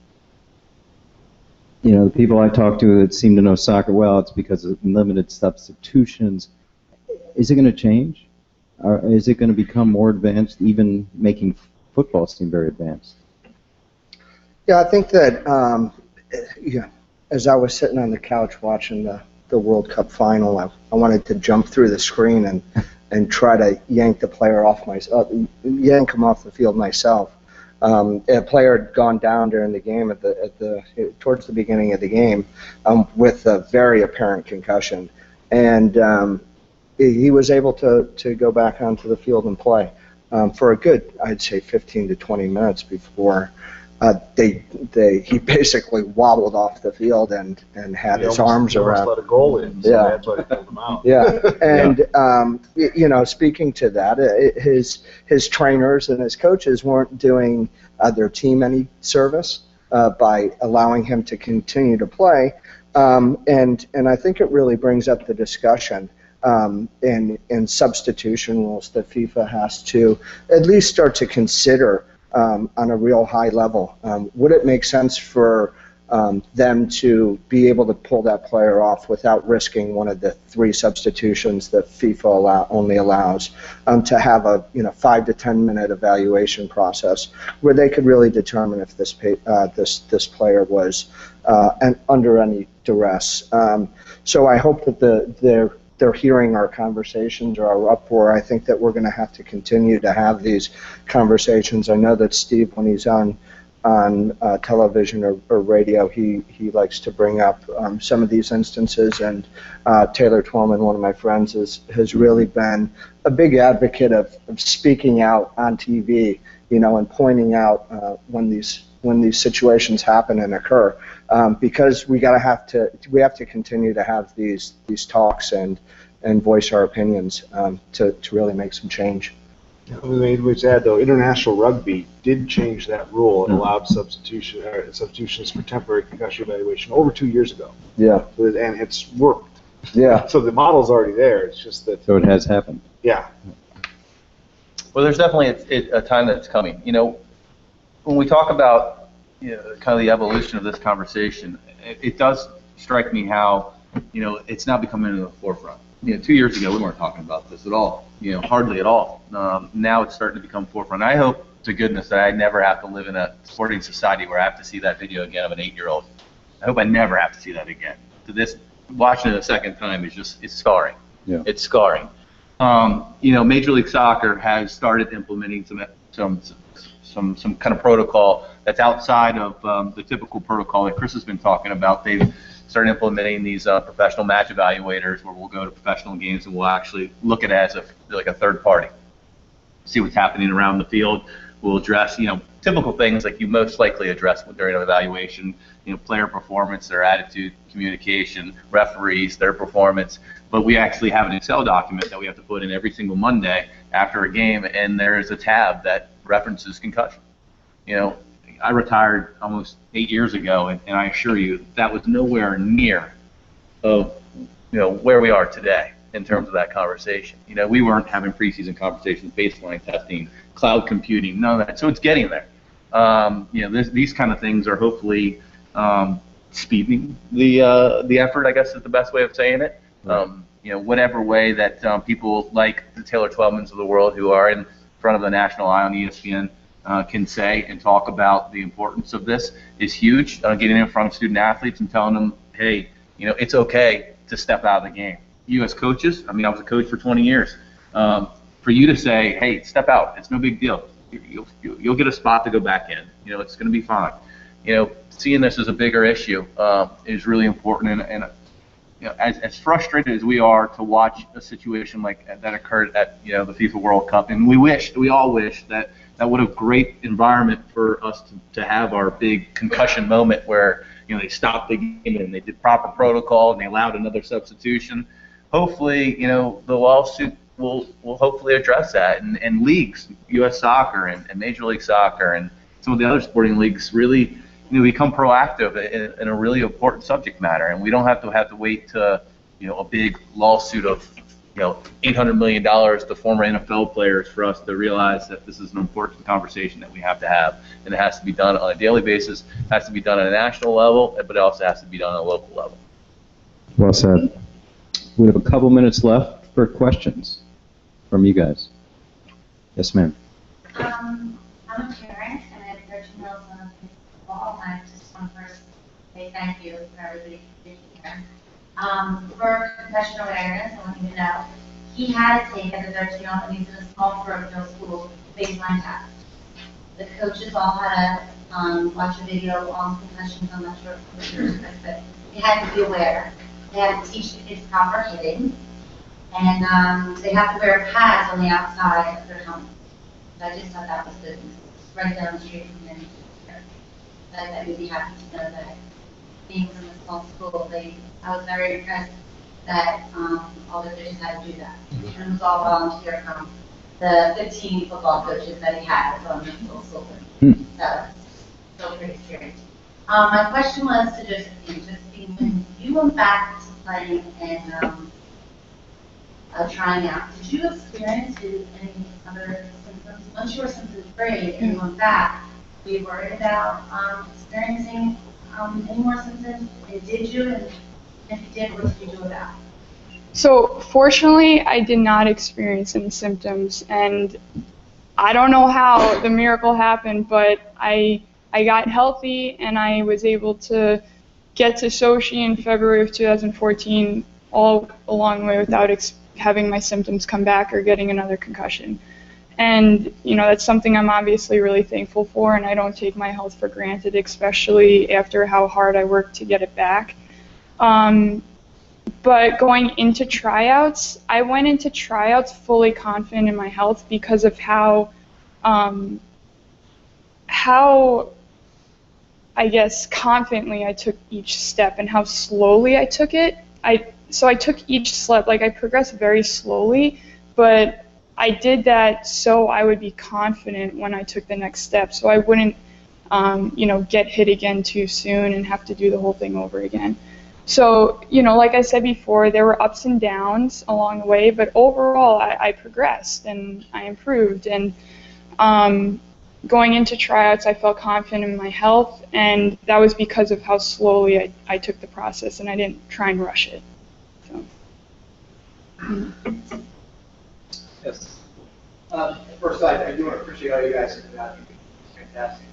The people I talk to that seem to know soccer well, it's because of limited substitutions. Is it going to change? Or is it going to become more advanced, even making football seem very advanced? Yeah, I think that as I was sitting on the couch watching the World Cup final, I wanted to jump through the screen and try to yank the player off yank him off the field myself. A player had gone down during the game towards the beginning of the game with a very apparent concussion, and he was able to go back onto the field and play for a good, I'd say, 15 to 20 minutes before he basically wobbled off the field and had his arms around. Let a goal in, so that's why they pulled him out. Yeah, and speaking to that, his trainers and his coaches weren't doing their team any service by allowing him to continue to play, and I think it really brings up the discussion in substitution rules that FIFA has to at least start to consider on a real high level. Would it make sense for them to be able to pull that player off without risking one of the 3 substitutions that FIFA only allows, to have a 5 to 10 minute evaluation process where they could really determine if this player was under any duress. So I hope that they're hearing our conversations or our uproar. I think that we're going to have to continue to have these conversations. I know that Steve, when he's on television or radio, he likes to bring up some of these instances, and Taylor Twellman, one of my friends, has really been a big advocate of speaking out on TV, and pointing out when these situations happen and occur, because we have to continue to have these talks and voice our opinions to really make some change. Which add though, international rugby did change that rule and allowed substitutions for temporary concussion evaluation over 2 years ago. Yeah, and it's worked. Yeah. So the model's already there. It's just that. So it has happened. Yeah. Well, there's definitely a time that's coming. When we talk about kind of the evolution of this conversation, it does strike me how it's now becoming in the forefront. 2 years ago we weren't talking about this at all. Hardly at all. Now it's starting to become forefront. I hope to goodness that I never have to live in a sporting society where I have to see that video again of an 8-year-old. I hope I never have to see that again. Watching it a second time it's scarring. Yeah. It's scarring. Major League Soccer has started implementing some kind of protocol that's outside of the typical protocol that Chris has been talking about. They've started implementing these professional match evaluators where we'll go to professional games and we'll actually look at it as like a third party, see what's happening around the field. We'll address typical things like you most likely address during an evaluation, player performance, their attitude, communication, referees, their performance. But we actually have an Excel document that we have to put in every single Monday after a game, and there's a tab that references concussion. I retired almost 8 years ago, and I assure you that was nowhere near of where we are today in terms of that conversation. We weren't having preseason conversations, baseline testing, cloud computing, none of that. So it's getting there. These kind of things are hopefully speeding the effort, I guess is the best way of saying it. Whatever way that people like the Taylor Twelmans of the world who are in front of the national eye on ESPN can say and talk about the importance of this is huge. Getting in front of student athletes and telling them, hey, it's okay to step out of the game. You as coaches, I was a coach for 20 years. For you to say, hey, step out, it's no big deal. You'll get a spot to go back in. It's going to be fine. Seeing this as a bigger issue is really important. And as frustrated as we are to watch a situation like that occurred at the FIFA World Cup, and we all wish that what a great environment for us to have our big concussion moment where they stopped the game and they did proper protocol and they allowed another substitution. Hopefully, the lawsuit will hopefully address that, and leagues, U.S. Soccer and Major League Soccer and some of the other sporting leagues really become proactive in a really important subject matter, and we don't have to wait to a big lawsuit of $800 million to former NFL players for us to realize that this is an important conversation that we have to have, and it has to be done on a daily basis. It has to be done at a national level, but it also has to be done on a local level. Well said. We have a couple minutes left for questions from you guys. Yes, ma'am. I'm a parent, and I have 13-year-olds on baseball, and I just want to first say thank you for everybody being here. For concussion awareness, I want you to know, he had to take, as a 13-year-old, and he's in a small parochial school, baseline test. The coaches all had to watch a video on concussions. I'm not sure if yours, but they had to be aware. They had to teach the kids proper hitting, and they have to wear pads on the outside of their helmet. So I just thought that was good. Right down the street from them. That we'd be happy to know that being from a small school, I was very impressed that all the coaches had to do that. And it was all volunteer from the 15 football coaches that he had on the school. So pretty serious. My question was to Josephine, when you went back to playing and trying out, did you experience any other symptoms? Once you were symptom-free and you went back, were you worried about experiencing any more symptoms? And did you? And if you did, what did you do about it? So fortunately, I did not experience any symptoms, and I don't know how the miracle happened, but I got healthy and I was able to get to Sochi in February of 2014 all along the way without having my symptoms come back or getting another concussion. And that's something I'm obviously really thankful for, and I don't take my health for granted, especially after how hard I worked to get it back. But going into tryouts, I went into tryouts fully confident in my health because of how I guess confidently I took each step and how slowly I took it. So I took each step, I progressed very slowly, but I did that so I would be confident when I took the next step, so I wouldn't, get hit again too soon and have to do the whole thing over again. So, like I said before, there were ups and downs along the way, but overall I progressed and I improved. And going into tryouts, I felt confident in my health, and that was because of how slowly I took the process, and I didn't try and rush it. So. Yes. First, I do want to appreciate all you guys have been out. It's fantastic.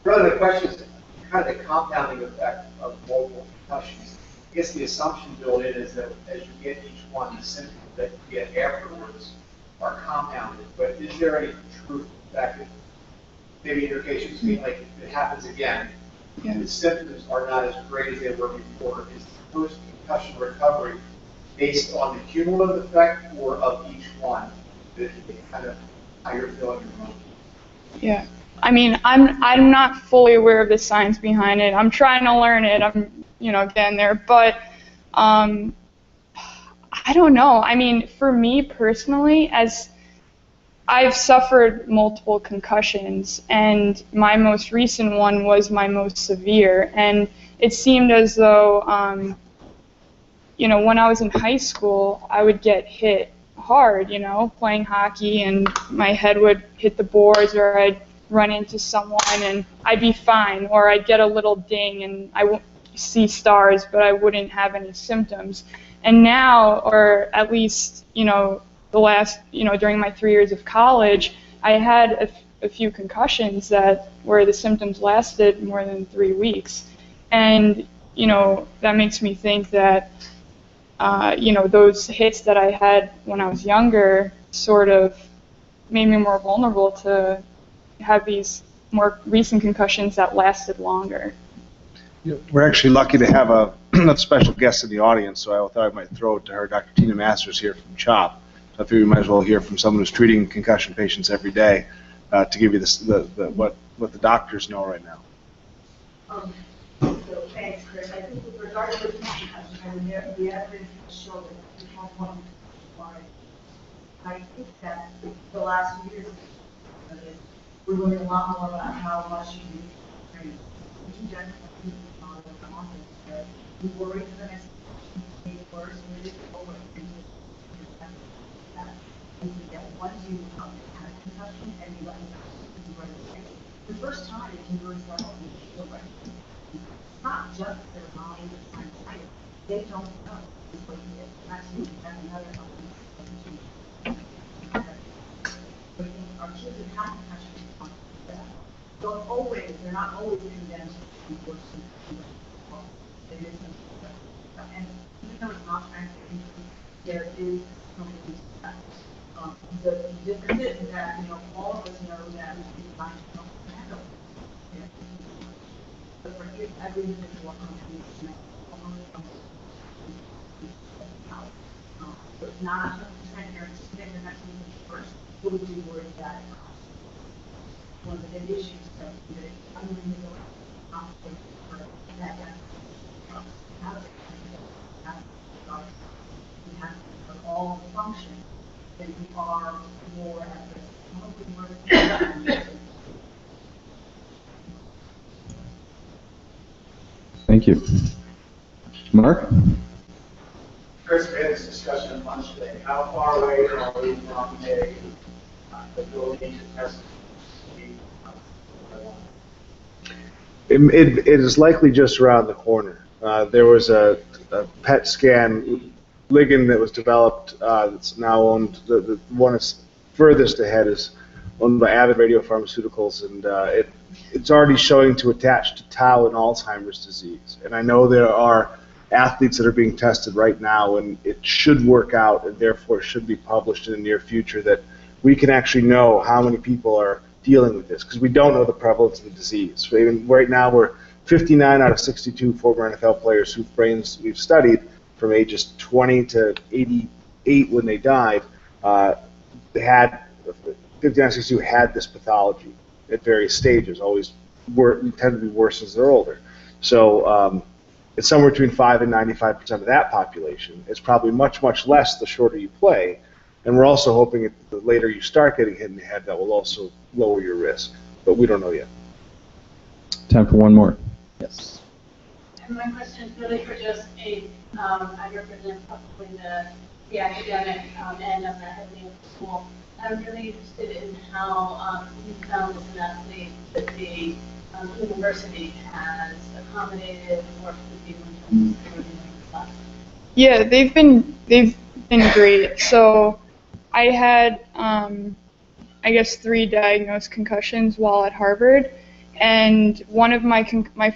One of the questions, kind of the compounding effect of multiple concussions. I guess the assumption built in is that as you get each one, the symptoms that you get afterwards are compounded. But is there any truth to the fact that maybe in your case you mean like if it happens again, the symptoms are not as great as they were before? Is the post-concussion recovery based on the cumulative effect or of each one, that kind of how you're feeling your emotions? Yeah, I mean, I'm not fully aware of the science behind it. I'm trying to learn it. I'm getting there, but I don't know. I mean, for me personally, as I've suffered multiple concussions, and my most recent one was my most severe, and it seemed as though when I was in high school, I would get hit hard, playing hockey, and my head would hit the boards, or I'd run into someone and I'd be fine, or I'd get a little ding and I wouldn't see stars, but I wouldn't have any symptoms. And now, or at least, the last, during my 3 years of college, I had a few concussions where the symptoms lasted more than 3 weeks. And, that makes me think that, those hits that I had when I was younger sort of made me more vulnerable to have these more recent concussions that lasted longer. We're actually lucky to have a special guest in the audience, so I thought I might throw it to her. Dr. Tina Masters here from CHOP. So I figure we might as well hear from someone who's treating concussion patients every day to give you what the doctors know right now. So thanks, Chris. I think with regard to the concussion, the evidence has shown that we have one why. I think that the last few years, we're learning a lot more about how much you need to train. We generally on the confidence that we worry for the next worse and it is over. Once you have a concussion and you let it go, the first time it can really start to feel right. It's not just their mind that's trying to fight it. They don't know what it is. Actually, we have another our kids have had concussions don't always, they're not always condemned to be worse than it is. And even though it's not translated, there is something to that. The difference is that, all of us know that we can find help to handle it. But for every individual company, so it's not 100% guaranteed that the next week first. What would you worry that one of the big issues that I'm going to go for that we have for all the functions that we are more at risk. Thank you. Mark? Chris, we had this discussion at lunch today. How far away are we from the ability to test? It is likely just around the corner. There was a PET scan ligand that was developed that's now owned. The one that's furthest ahead is owned by Avid Radiopharmaceuticals, and it's already showing to attach to tau in Alzheimer's disease. And I know there are athletes that are being tested right now, and it should work out, and therefore should be published in the near future, that we can actually know how many people are dealing with this, because we don't know the prevalence of the disease. So even right now, we're 59 out of 62 former NFL players whose brains we've studied from ages 20 to 88 when they died, they had 59 62 had this pathology at various stages. Always tend to be worse as they're older. So it's somewhere between 5 and 95% of that population. It's probably much, much less the shorter you play. And we're also hoping that the later you start getting hit in the head, that will also lower your risk. But we don't know yet. Time for one more. Yes. And my question is really for just I represent probably the academic end of the heading of the school. I'm really interested in how you found as an athlete that the university has accommodated or worked with you in terms of coordinating class. Yeah, they've been great. So I had, I guess, 3 diagnosed concussions while at Harvard, and one of my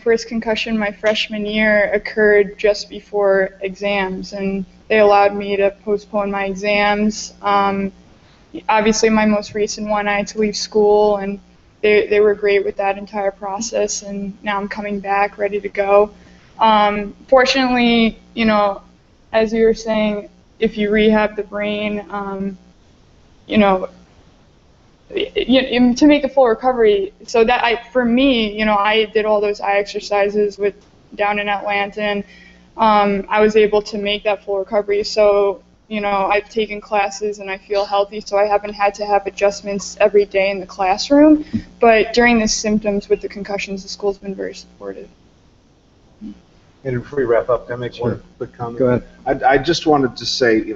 first concussion my freshman year occurred just before exams, and they allowed me to postpone my exams. Obviously, my most recent one, I had to leave school, and they were great with that entire process, and now I'm coming back ready to go. Fortunately, as you were saying, if you rehab the brain, to make a full recovery. So that for me, I did all those eye exercises down in Atlanta, and I was able to make that full recovery. So, I've taken classes and I feel healthy, so I haven't had to have adjustments every day in the classroom. But during the symptoms with the concussions, the school's been very supportive. And before we wrap up, can I make one quick comment? Go ahead. I just wanted to say,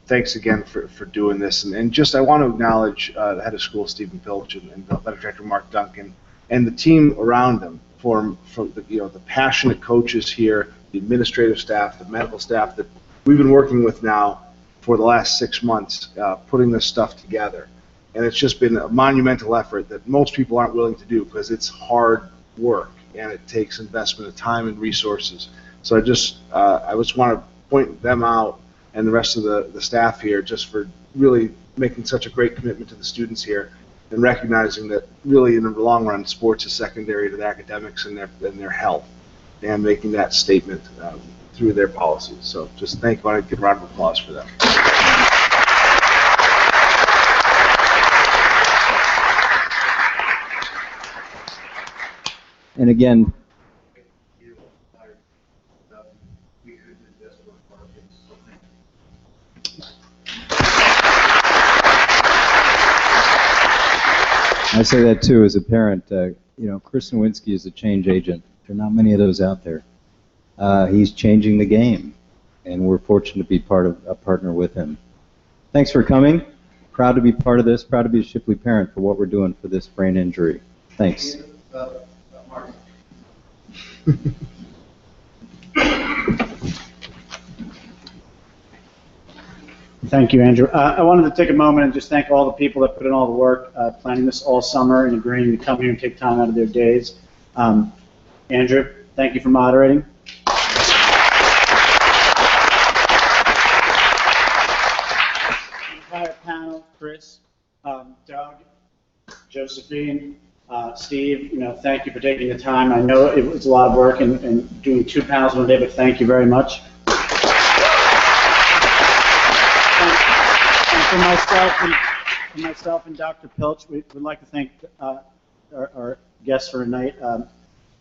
thanks again for doing this, and just I want to acknowledge the head of school, Stephen Pilch, and Athletic Director Mark Duncan, and the team around them from the passionate coaches here, the administrative staff, the medical staff that we've been working with now for the last 6 months, putting this stuff together. And it's just been a monumental effort that most people aren't willing to do because it's hard work and it takes investment of time and resources. So I just want to point them out and the rest of the staff here just for really making such a great commitment to the students here and recognizing that really in the long run sports is secondary to the academics and their health, and making that statement through their policies. So just thank you. I want to give a round of applause for them. And again, I say that too as a parent. Chris Nowinski is a change agent. There are not many of those out there. He's changing the game, and we're fortunate to be a partner with him. Thanks for coming. Proud to be part of this. Proud to be a Shipley parent for what we're doing for this brain injury. Thanks. Thank you, Andrew. I wanted to take a moment and just thank all the people that put in all the work planning this all summer and agreeing to come here and take time out of their days. Andrew, thank you for moderating. The entire panel, Chris, Doug, Josephine, Steve, thank you for taking the time. I know it was a lot of work and doing 2 panels one day, but thank you very much. For myself and Dr. Pilch, we would like to thank our guests for tonight,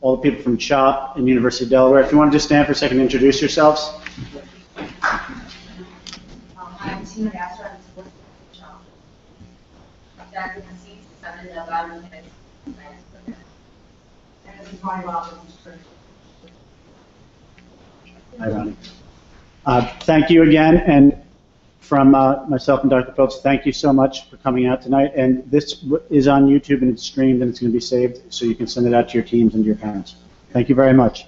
all the people from CHOP and University of Delaware. If you want to just stand for a second and introduce yourselves. I'm Tina Gasser. I'm supposed to CHOP. Dr. Hassi, 7 and 11 minutes. And this is Ronnie Robbins. Hi, Ronnie. Thank you again, and from myself and Dr. Phelps, thank you so much for coming out tonight. And this is on YouTube and it's streamed and it's going to be saved, so you can send it out to your teams and to your parents. Thank you very much.